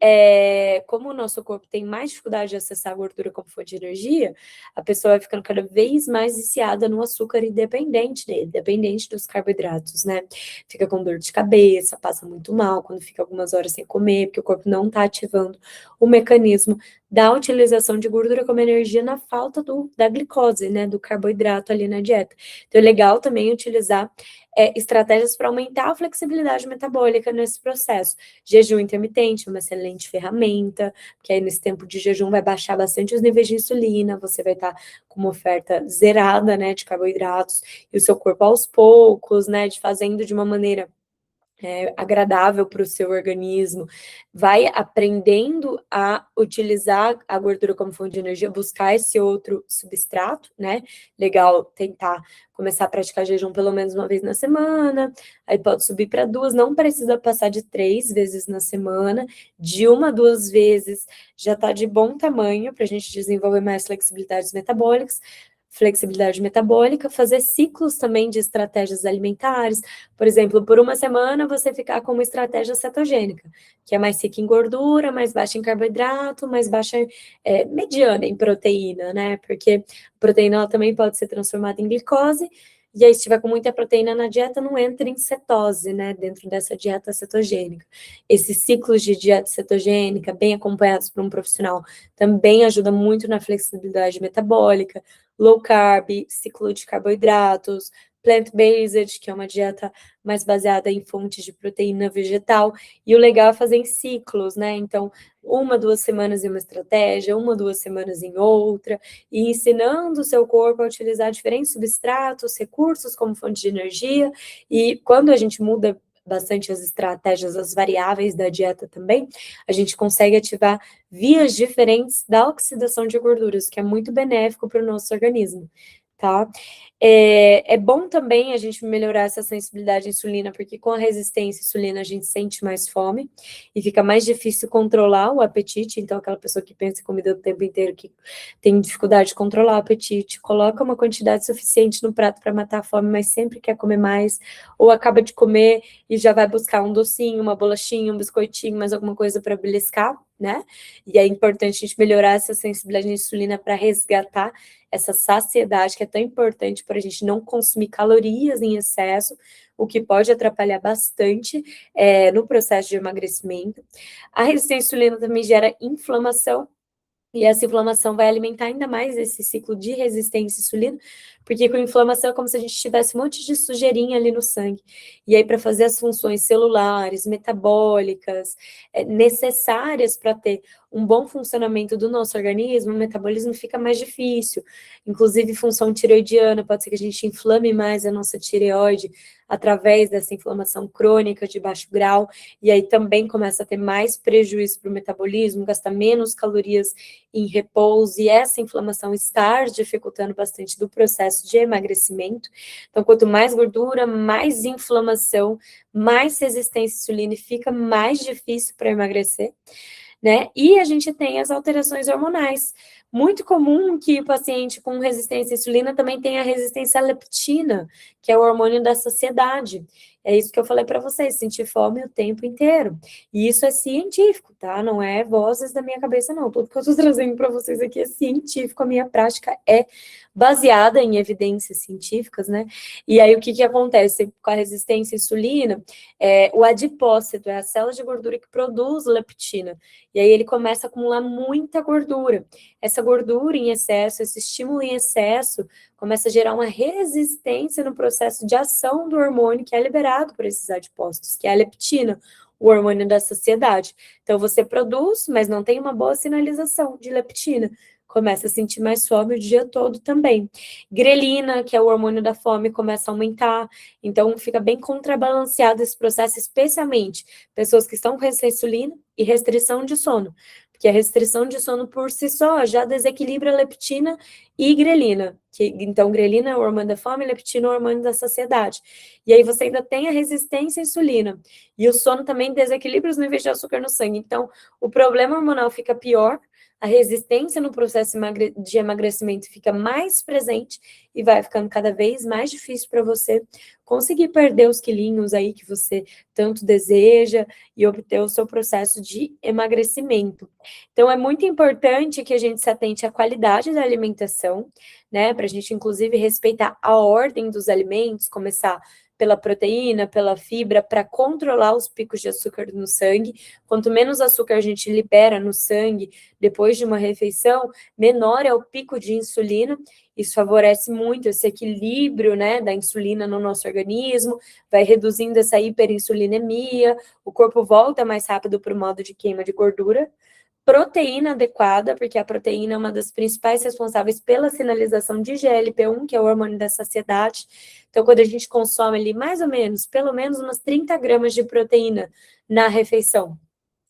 como o nosso corpo tem mais dificuldade de acessar a gordura como fonte de energia, a pessoa vai ficando cada vez mais viciada no açúcar e dependente dele, dependente dos carboidratos, né? Fica com dor de cabeça, passa muito mal quando fica algumas horas sem comer, porque o corpo não está ativando o mecanismo da utilização de gordura como energia na falta da glicose, né? Do carboidrato ali na dieta. Então, é legal também utilizar estratégias para aumentar a flexibilidade metabólica nesse processo. Jejum intermitente é uma excelente ferramenta, porque aí nesse tempo de jejum vai baixar bastante os níveis de insulina, você vai estar com uma oferta zerada, né, de carboidratos, e o seu corpo aos poucos, né, fazendo de uma maneira agradável para o seu organismo, vai aprendendo a utilizar a gordura como fonte de energia, buscar esse outro substrato, né? Legal tentar começar a praticar jejum pelo menos uma vez na semana, aí pode subir para 2, não precisa passar de 3 vezes na semana, de 1 a 2 vezes já está de bom tamanho para a gente desenvolver mais flexibilidade metabólica, fazer ciclos também de estratégias alimentares. Por exemplo, por uma semana você ficar com uma estratégia cetogênica, que é mais rica em gordura, mais baixa em carboidrato, mais baixa, mediana em proteína, né? Porque a proteína ela também pode ser transformada em glicose, e aí se tiver com muita proteína na dieta, não entra em cetose, né? Dentro dessa dieta cetogênica. Esses ciclos de dieta cetogênica, bem acompanhados por um profissional, também ajuda muito na flexibilidade metabólica. Low carb, ciclo de carboidratos, plant-based, que é uma dieta mais baseada em fontes de proteína vegetal, e o legal é fazer em ciclos, né? Então, 1, 2 semanas em uma estratégia, 1, 2 semanas em outra, e ensinando o seu corpo a utilizar diferentes substratos, recursos como fonte de energia, e quando a gente muda bastante as estratégias, as variáveis da dieta também, a gente consegue ativar vias diferentes da oxidação de gorduras, que é muito benéfico para o nosso organismo, tá? É bom também a gente melhorar essa sensibilidade à insulina, porque com a resistência à insulina a gente sente mais fome e fica mais difícil controlar o apetite. Então, aquela pessoa que pensa em comida o tempo inteiro, que tem dificuldade de controlar o apetite, coloca uma quantidade suficiente no prato para matar a fome, mas sempre quer comer mais, ou acaba de comer e já vai buscar um docinho, uma bolachinha, um biscoitinho, mais alguma coisa para beliscar, né? E é importante a gente melhorar essa sensibilidade à insulina para resgatar essa saciedade que é tão importante para a gente não consumir calorias em excesso, o que pode atrapalhar bastante no processo de emagrecimento. A resistência à insulina também gera inflamação, e essa inflamação vai alimentar ainda mais esse ciclo de resistência à insulina, porque com inflamação é como se a gente tivesse um monte de sujeirinha ali no sangue. E aí, para fazer as funções celulares, metabólicas, necessárias para ter um bom funcionamento do nosso organismo, o metabolismo fica mais difícil. Inclusive, função tireoidiana, pode ser que a gente inflame mais a nossa tireoide através dessa inflamação crônica de baixo grau, e aí também começa a ter mais prejuízo para o metabolismo, gasta menos calorias em repouso, e essa inflamação está dificultando bastante do processo de emagrecimento. Então, quanto mais gordura, mais inflamação, mais resistência à insulina, e fica mais difícil para emagrecer, né? E a gente tem as alterações hormonais. Muito comum que o paciente com resistência à insulina também tenha resistência à leptina, que é o hormônio da saciedade. É isso que eu falei para vocês, sentir fome o tempo inteiro. E isso é científico, tá? Não é vozes da minha cabeça, não. Tudo que eu estou trazendo para vocês aqui é científico, a minha prática é baseada em evidências científicas, né? E aí, o que acontece com a resistência à insulina? O adipócito é a célula de gordura que produz leptina. E aí, ele começa a acumular muita gordura. Essa gordura em excesso, esse estímulo em excesso, começa a gerar uma resistência no processo de ação do hormônio que é liberado por esses adipócitos, que é a leptina, o hormônio da saciedade. Então, você produz, mas não tem uma boa sinalização de leptina. Começa a sentir mais fome o dia todo também. Grelina, que é o hormônio da fome, começa a aumentar. Então, fica bem contrabalanceado esse processo, especialmente pessoas que estão com resistência à insulina e restrição de sono. Porque a restrição de sono por si só já desequilibra leptina e grelina. Então, grelina é o hormônio da fome, leptina é o hormônio da saciedade. E aí você ainda tem a resistência à insulina. E o sono também desequilibra os níveis de açúcar no sangue. Então, o problema hormonal fica pior, a resistência no processo de emagrecimento fica mais presente e vai ficando cada vez mais difícil para você conseguir perder os quilinhos aí que você tanto deseja e obter o seu processo de emagrecimento. Então, é muito importante que a gente se atente à qualidade da alimentação, né, para a gente, inclusive, respeitar a ordem dos alimentos, começar pela proteína, pela fibra, para controlar os picos de açúcar no sangue. Quanto menos açúcar a gente libera no sangue depois de uma refeição, menor é o pico de insulina. Isso favorece muito esse equilíbrio, né, da insulina no nosso organismo, vai reduzindo essa hiperinsulinemia, o corpo volta mais rápido para o modo de queima de gordura. Proteína adequada, porque a proteína é uma das principais responsáveis pela sinalização de GLP-1, que é o hormônio da saciedade. Então, quando a gente consome ali mais ou menos, pelo menos umas 30 gramas de proteína na refeição,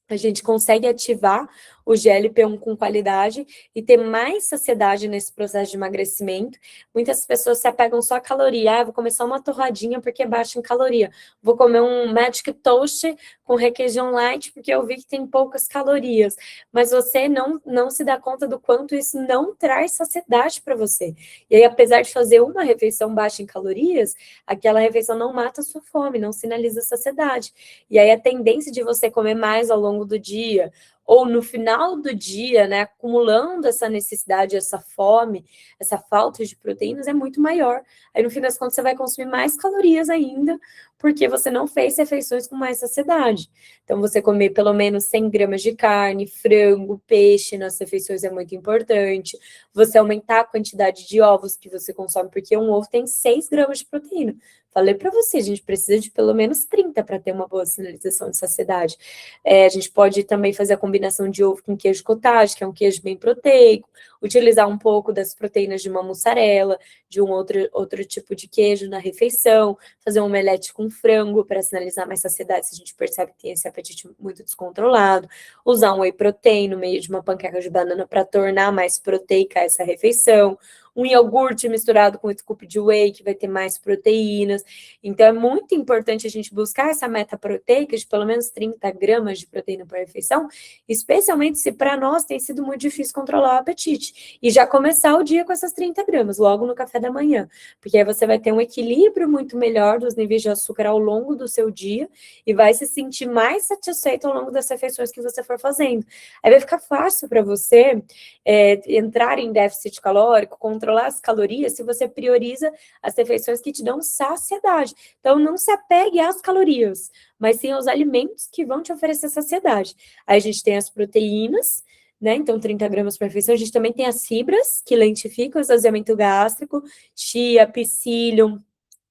a gente consegue ativar o GLP-1 com qualidade e ter mais saciedade nesse processo de emagrecimento. Muitas pessoas se apegam só à caloria. Vou comer só uma torradinha porque é baixa em caloria. Vou comer um Magic Toast com requeijão light porque eu vi que tem poucas calorias. Mas você não se dá conta do quanto isso não traz saciedade para você. E aí, apesar de fazer uma refeição baixa em calorias, aquela refeição não mata a sua fome, não sinaliza saciedade. E aí, a tendência de você comer mais ao longo do dia, ou no final do dia, né, acumulando essa necessidade, essa fome, essa falta de proteínas é muito maior. Aí, no fim das contas, você vai consumir mais calorias ainda, porque você não fez refeições com mais saciedade. Então, você comer pelo menos 100 gramas de carne, frango, peixe nas refeições é muito importante. Você aumentar a quantidade de ovos que você consome, porque um ovo tem 6 gramas de proteína. Falei para você, a gente precisa de pelo menos 30 para ter uma boa sinalização de saciedade. A gente pode também fazer a combinação de ovo com queijo cottage, que é um queijo bem proteico, utilizar um pouco das proteínas de uma mussarela, de um outro tipo de queijo na refeição, fazer um omelete com frango para sinalizar mais saciedade, se a gente percebe que tem esse apetite muito descontrolado, usar um whey protein no meio de uma panqueca de banana para tornar mais proteica essa refeição, um iogurte misturado com scoop de whey, que vai ter mais proteínas. Então, é muito importante a gente buscar essa meta proteica de pelo menos 30 gramas de proteína por refeição, especialmente se para nós tem sido muito difícil controlar o apetite. E já começar o dia com essas 30 gramas, logo no café da manhã. Porque aí você vai ter um equilíbrio muito melhor dos níveis de açúcar ao longo do seu dia e vai se sentir mais satisfeito ao longo das refeições que você for fazendo. Aí vai ficar fácil para você entrar em déficit calórico, controlar as calorias, se você prioriza as refeições que te dão saciedade. Então, não se apegue às calorias, mas sim aos alimentos que vão te oferecer saciedade. Aí a gente tem as proteínas, né? Então, 30 gramas por refeição. A gente também tem as fibras, que lentificam o esvaziamento gástrico, chia, psyllium,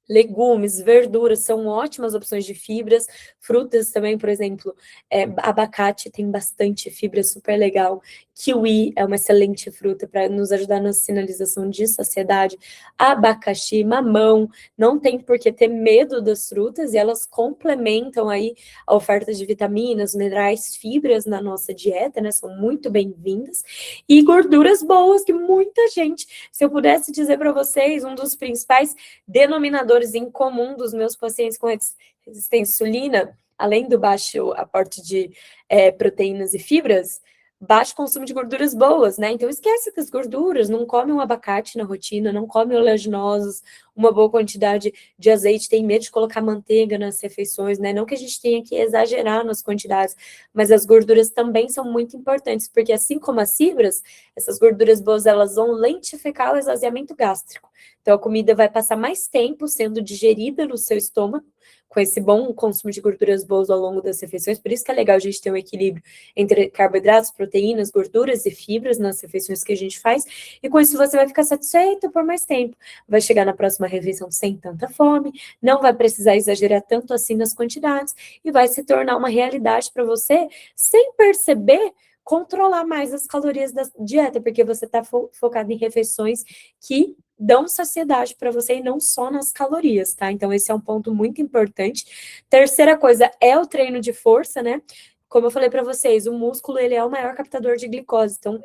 legumes, verduras são ótimas opções de fibras, frutas também, por exemplo, abacate tem bastante fibra, super legal, kiwi é uma excelente fruta para nos ajudar na sinalização de saciedade, abacaxi, mamão, não tem por que ter medo das frutas e elas complementam aí a oferta de vitaminas, minerais, fibras na nossa dieta, né, são muito bem-vindas, e gorduras boas que muita gente, se eu pudesse dizer para vocês, um dos principais denominadores em comum dos meus pacientes com resistência à insulina, além do baixo aporte de proteínas e fibras, baixo consumo de gorduras boas, né? Então esquece das gorduras, não come um abacate na rotina, não come oleaginosos, uma boa quantidade de azeite, tem medo de colocar manteiga nas refeições, né? Não que a gente tenha que exagerar nas quantidades, mas as gorduras também são muito importantes, porque assim como as fibras, essas gorduras boas, elas vão lentificar o esvaziamento gástrico. Então a comida vai passar mais tempo sendo digerida no seu estômago, com esse bom consumo de gorduras boas ao longo das refeições, por isso que é legal a gente ter um equilíbrio entre carboidratos, proteínas, gorduras e fibras nas refeições que a gente faz, e com isso você vai ficar satisfeito por mais tempo, vai chegar na próxima refeição sem tanta fome, não vai precisar exagerar tanto assim nas quantidades, e vai se tornar uma realidade para você, sem perceber, controlar mais as calorias da dieta, porque você está focado em refeições que dão saciedade para você e não só nas calorias, tá? Então, esse é um ponto muito importante. Terceira coisa é o treino de força, né? Como eu falei para vocês, o músculo, ele é o maior captador de glicose, então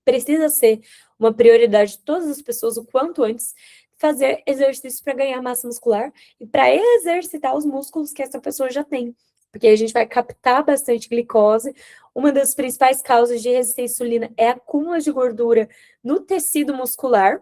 precisa ser uma prioridade de todas as pessoas o quanto antes fazer exercício para ganhar massa muscular e para exercitar os músculos que essa pessoa já tem. porque a gente vai captar bastante glicose. Uma das principais causas de resistência à insulina é acúmulo de gordura no tecido muscular.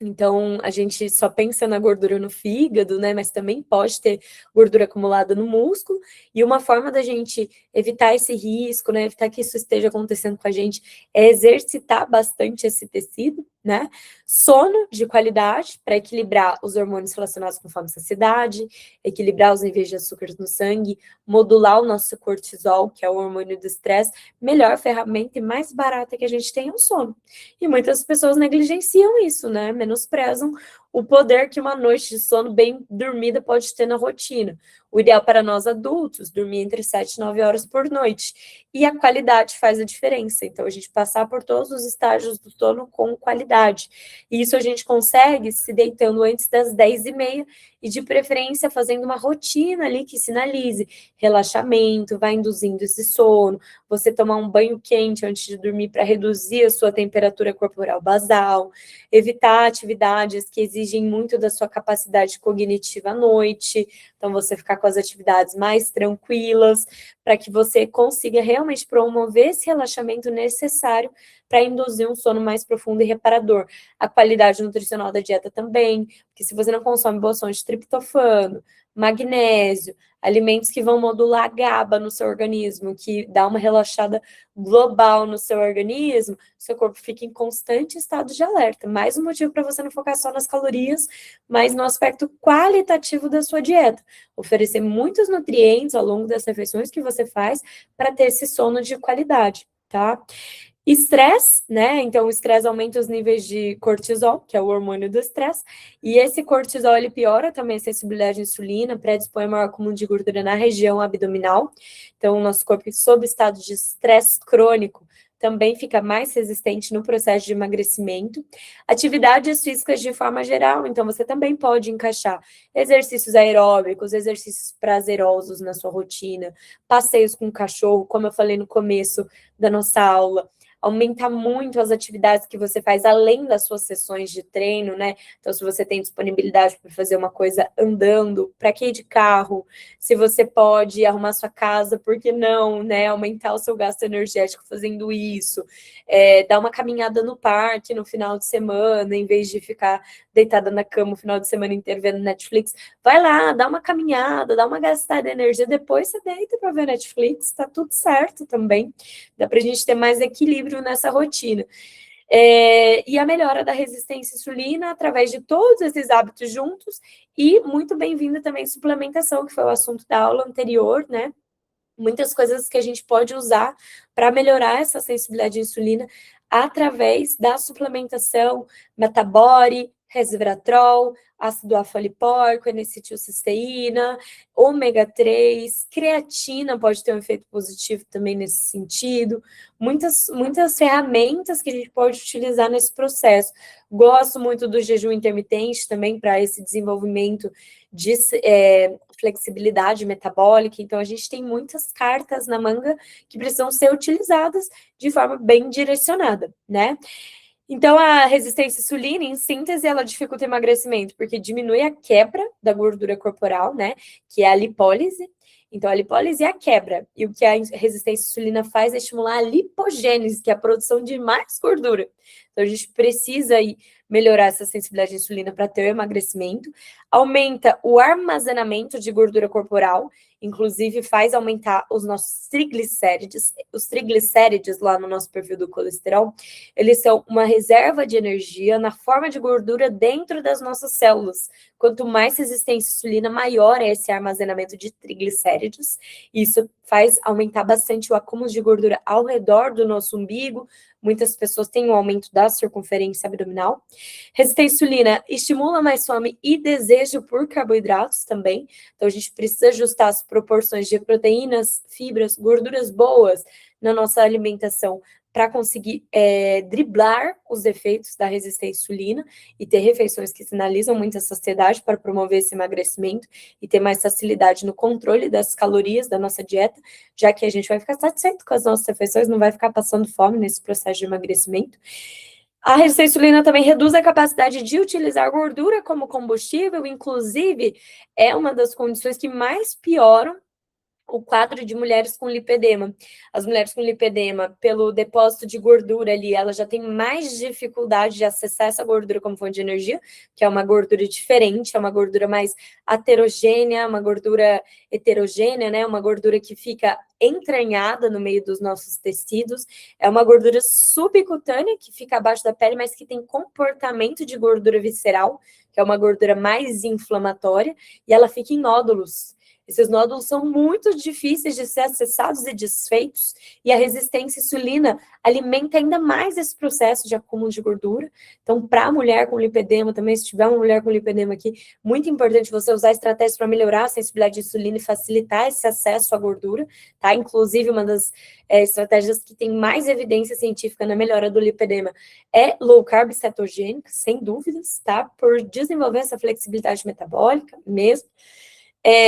Então, a gente só pensa na gordura no fígado, né? Mas também pode ter gordura acumulada no músculo. E uma forma da gente evitar esse risco, né? Evitar que isso esteja acontecendo com a gente é exercitar bastante esse tecido, né? Sono de qualidade para equilibrar os hormônios relacionados com fome e saciedade, equilibrar os níveis de açúcar no sangue, modular o nosso cortisol, que é o hormônio do estresse. Melhor ferramenta e mais barata que a gente tem é o sono. E muitas pessoas negligenciam isso, né? Menosprezam o poder que uma noite de sono bem dormida pode ter na rotina. O ideal para nós adultos, dormir entre 7 e 9 horas por noite. E a qualidade faz a diferença. Então, a gente passar por todos os estágios do sono com qualidade. E isso a gente consegue se deitando antes das 10h30 e, de preferência, fazendo uma rotina ali que sinalize relaxamento, vai induzindo esse sono, você tomar um banho quente antes de dormir para reduzir a sua temperatura corporal basal, evitar atividades que exigem muito da sua capacidade cognitiva à noite, então você ficar com as atividades mais tranquilas, para que você consiga realmente promover esse relaxamento necessário para induzir um sono mais profundo e reparador. A qualidade nutricional da dieta também, porque se você não consome boas fontes de triptofano, magnésio, alimentos que vão modular a GABA no seu organismo, que dá uma relaxada global no seu organismo, seu corpo fica em constante estado de alerta. Mais um motivo para você não focar só nas calorias, mas no aspecto qualitativo da sua dieta. Oferecer muitos nutrientes ao longo das refeições que você faz para ter esse sono de qualidade, tá? Estresse, né? Então, o estresse aumenta os níveis de cortisol, que é o hormônio do estresse, e esse cortisol ele piora também a sensibilidade à insulina, predispõe a maior acúmulo de gordura na região abdominal. Então, o nosso corpo, sob estado de estresse crônico, também fica mais resistente no processo de emagrecimento. Atividades físicas de forma geral, então você também pode encaixar exercícios aeróbicos, exercícios prazerosos na sua rotina, passeios com o cachorro, como eu falei no começo da nossa aula, aumenta muito as atividades que você faz além das suas sessões de treino, né? Então, se você tem disponibilidade para fazer uma coisa andando, para que ir de carro? Se você pode arrumar sua casa, por que não, né? Aumentar o seu gasto energético fazendo isso. Dar uma caminhada no parque no final de semana, em vez de ficar deitada na cama o final de semana inteiro vendo Netflix. Vai lá, dá uma caminhada, dá uma gastada de energia, depois você deita para ver Netflix, tá tudo certo também. Dá para a gente ter mais equilíbrio nessa rotina. E a melhora da resistência à insulina através de todos esses hábitos juntos e muito bem-vinda também suplementação, que foi o assunto da aula anterior, né? Muitas coisas que a gente pode usar para melhorar essa sensibilidade à insulina através da suplementação, Metabody, resveratrol, ácido alfa-lipoico, N-acetilcisteína, ômega 3, creatina pode ter um efeito positivo também nesse sentido. Muitas ferramentas que a gente pode utilizar nesse processo. Gosto muito do jejum intermitente também para esse desenvolvimento de flexibilidade metabólica, então a gente tem muitas cartas na manga que precisam ser utilizadas de forma bem direcionada, né? Então, a resistência à insulina, em síntese, ela dificulta o emagrecimento, porque diminui a quebra da gordura corporal, né? Que é a lipólise. Então, a lipólise é a quebra. E o que a resistência à insulina faz é estimular a lipogênese, que é a produção de mais gordura. Então, a gente precisa aí melhorar essa sensibilidade à insulina para ter o emagrecimento. Aumenta o armazenamento de gordura corporal, inclusive faz aumentar os nossos triglicérides. Os triglicérides lá no nosso perfil do colesterol, eles são uma reserva de energia na forma de gordura dentro das nossas células. Quanto mais resistência à insulina, maior é esse armazenamento de triglicéridos. Isso faz aumentar bastante o acúmulo de gordura ao redor do nosso umbigo. Muitas pessoas têm um aumento da circunferência abdominal. Resistência à insulina estimula mais fome e desejo por carboidratos também. Então, a gente precisa ajustar as proporções de proteínas, fibras, gorduras boas na nossa alimentação para conseguir driblar os efeitos da resistência à insulina e ter refeições que sinalizam muita saciedade para promover esse emagrecimento e ter mais facilidade no controle das calorias da nossa dieta, já que a gente vai ficar satisfeito com as nossas refeições, não vai ficar passando fome nesse processo de emagrecimento. A resistência à insulina também reduz a capacidade de utilizar gordura como combustível, inclusive é uma das condições que mais pioram o quadro de mulheres com lipedema. As mulheres com lipedema, pelo depósito de gordura ali, elas já têm mais dificuldade de acessar essa gordura como fonte de energia, que é uma gordura diferente, é uma gordura mais aterogênea, uma gordura heterogênea, né? Uma gordura que fica entranhada no meio dos nossos tecidos. É uma gordura subcutânea, que fica abaixo da pele, mas que tem comportamento de gordura visceral, que é uma gordura mais inflamatória, e ela fica em nódulos. Esses nódulos são muito difíceis de ser acessados e desfeitos, e a resistência à insulina alimenta ainda mais esse processo de acúmulo de gordura. Então, para a mulher com lipedema, também, se tiver uma mulher com lipedema aqui, muito importante você usar estratégias para melhorar a sensibilidade de insulina e facilitar esse acesso à gordura, tá? Inclusive, uma das estratégias que tem mais evidência científica na melhora do lipedema é low carb cetogênica, sem dúvidas, tá? Por desenvolver essa flexibilidade metabólica mesmo.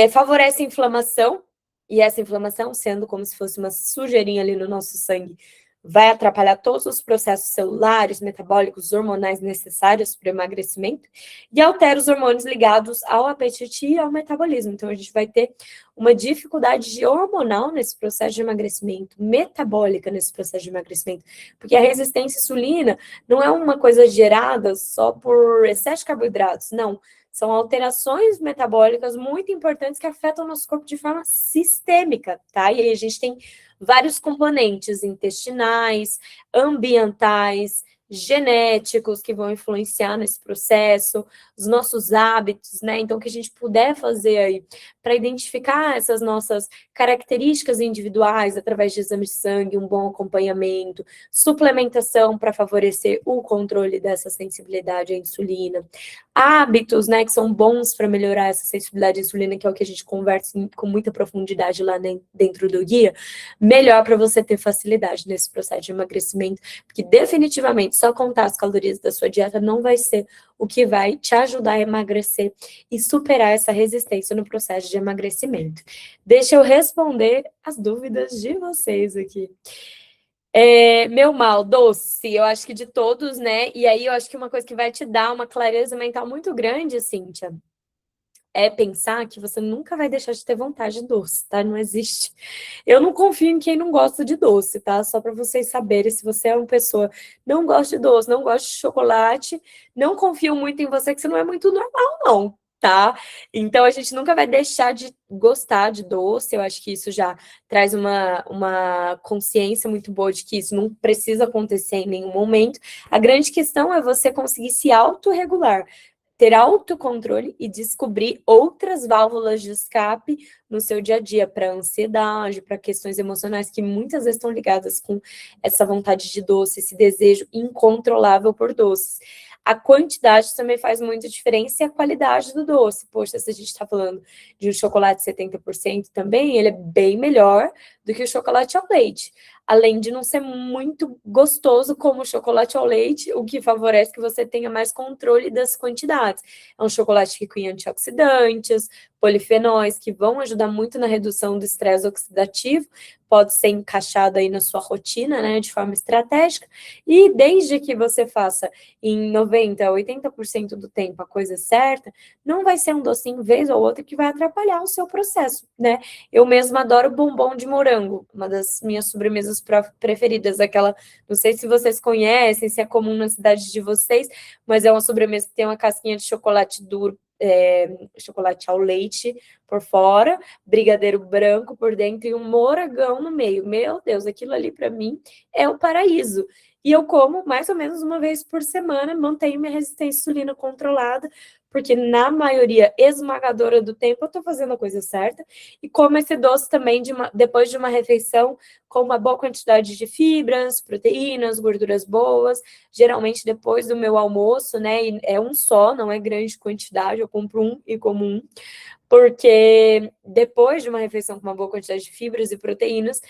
Favorece a inflamação, e essa inflamação, sendo como se fosse uma sujeirinha ali no nosso sangue, vai atrapalhar todos os processos celulares, metabólicos, hormonais necessários para o emagrecimento, e altera os hormônios ligados ao apetite e ao metabolismo. Então, a gente vai ter uma dificuldade hormonal nesse processo de emagrecimento, metabólica nesse processo de emagrecimento, porque a resistência à insulina não é uma coisa gerada só por excesso de carboidratos, não. São alterações metabólicas muito importantes que afetam o nosso corpo de forma sistêmica, tá? E aí a gente tem vários componentes intestinais, ambientais, genéticos que vão influenciar nesse processo, os nossos hábitos, né? Então, o que a gente puder fazer aí para identificar essas nossas características individuais através de exame de sangue, um bom acompanhamento, suplementação para favorecer o controle dessa sensibilidade à insulina, hábitos, né, que são bons para melhorar essa sensibilidade à insulina, que é o que a gente conversa com muita profundidade lá dentro do guia, melhor para você ter facilidade nesse processo de emagrecimento, porque definitivamente só contar as calorias da sua dieta não vai ser o que vai te ajudar a emagrecer e superar essa resistência no processo de emagrecimento. Deixa eu responder as dúvidas de vocês aqui. Meu mal, doce, eu acho que de todos, né? E aí eu acho que uma coisa que vai te dar uma clareza mental muito grande, Cíntia, é pensar que você nunca vai deixar de ter vontade de doce, tá? Não existe. Eu não confio em quem não gosta de doce, tá? Só para vocês saberem, se você é uma pessoa não gosta de doce, não gosta de chocolate, não confio muito em você, que você não é muito normal, não, tá? Então a gente nunca vai deixar de gostar de doce. Eu acho que isso já traz uma consciência muito boa de que isso não precisa acontecer em nenhum momento. A grande questão é você conseguir se autorregular, ter autocontrole e descobrir outras válvulas de escape no seu dia a dia, para ansiedade, para questões emocionais que muitas vezes estão ligadas com essa vontade de doce, esse desejo incontrolável por doces. A quantidade também faz muita diferença e a qualidade do doce. Poxa, se a gente está falando de um chocolate 70% também, ele é bem melhor do que o chocolate ao leite. Além de não ser muito gostoso como o chocolate ao leite, o que favorece que você tenha mais controle das quantidades. É um chocolate rico em antioxidantes, polifenóis, que vão ajudar muito na redução do estresse oxidativo, pode ser encaixado aí na sua rotina, né, de forma estratégica, e desde que você faça em 90% a 80% do tempo a coisa certa, não vai ser um docinho vez ou outra que vai atrapalhar o seu processo, né? Eu mesma adoro bombom de morango, uma das minhas sobremesas preferidas, aquela, não sei se vocês conhecem, se é comum na cidade de vocês, mas é uma sobremesa que tem uma casquinha de chocolate duro, chocolate ao leite por fora, brigadeiro branco por dentro e um morangão no meio. Meu Deus, aquilo ali para mim é o paraíso. E eu como mais ou menos uma vez por semana, mantenho minha resistência à insulina controlada, porque na maioria esmagadora do tempo eu estou fazendo a coisa certa, e como esse doce também depois de uma refeição com uma boa quantidade de fibras, proteínas, gorduras boas, geralmente depois do meu almoço, né, e é um só, não é grande quantidade, eu compro um e como um, porque depois de uma refeição com uma boa quantidade de fibras e proteínas,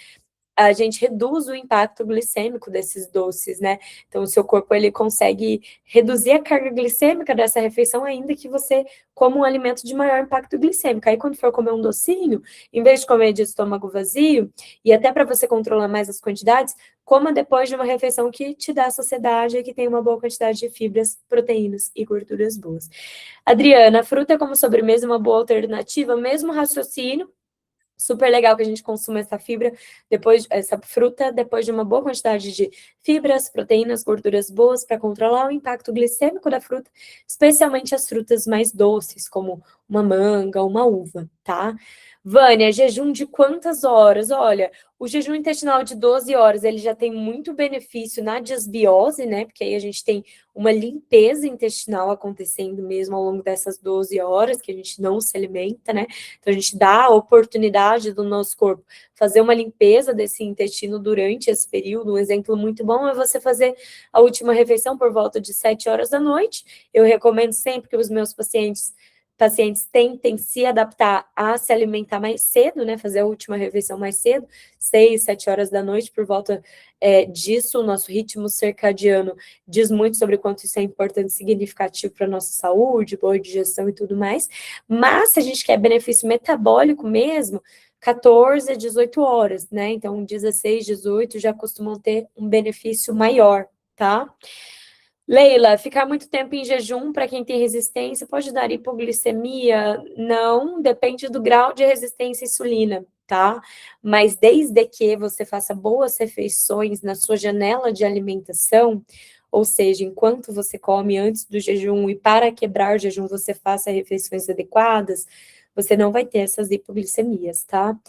a gente reduz o impacto glicêmico desses doces, né? Então, o seu corpo, ele consegue reduzir a carga glicêmica dessa refeição, ainda que você coma um alimento de maior impacto glicêmico. Aí, quando for comer um docinho, em vez de comer de estômago vazio, e até para você controlar mais as quantidades, coma depois de uma refeição que te dá saciedade e que tem uma boa quantidade de fibras, proteínas e gorduras boas. Adriana, fruta como sobremesa é uma boa alternativa, mesmo raciocínio, Super legal que a gente consuma essa fruta, depois de uma boa quantidade de fibras, proteínas, gorduras boas para controlar o impacto glicêmico da fruta, especialmente as frutas mais doces, como uma manga, uma uva, tá? Vânia, jejum de quantas horas? Olha, o jejum intestinal de 12 horas, ele já tem muito benefício na desbiose, né? Porque aí a gente tem uma limpeza intestinal acontecendo mesmo ao longo dessas 12 horas, que a gente não se alimenta, né? Então, a gente dá a oportunidade do nosso corpo fazer uma limpeza desse intestino durante esse período. Um exemplo muito bom é você fazer a última refeição por volta de 7 horas da noite. Eu recomendo sempre que os meus pacientes tentem se adaptar a se alimentar mais cedo, né? Fazer a última refeição mais cedo, 6, 7 horas da noite, por volta disso. O nosso ritmo circadiano diz muito sobre quanto isso é importante e significativo para a nossa saúde, boa digestão e tudo mais. Mas, se a gente quer benefício metabólico mesmo, 14 a 18 horas, né? Então, 16, 18 já costumam ter um benefício maior, tá? Leila, ficar muito tempo em jejum para quem tem resistência pode dar hipoglicemia? Não, depende do grau de resistência à insulina, tá? Mas desde que você faça boas refeições na sua janela de alimentação, ou seja, enquanto você come antes do jejum e para quebrar o jejum você faça refeições adequadas, você não vai ter essas hipoglicemias, tá?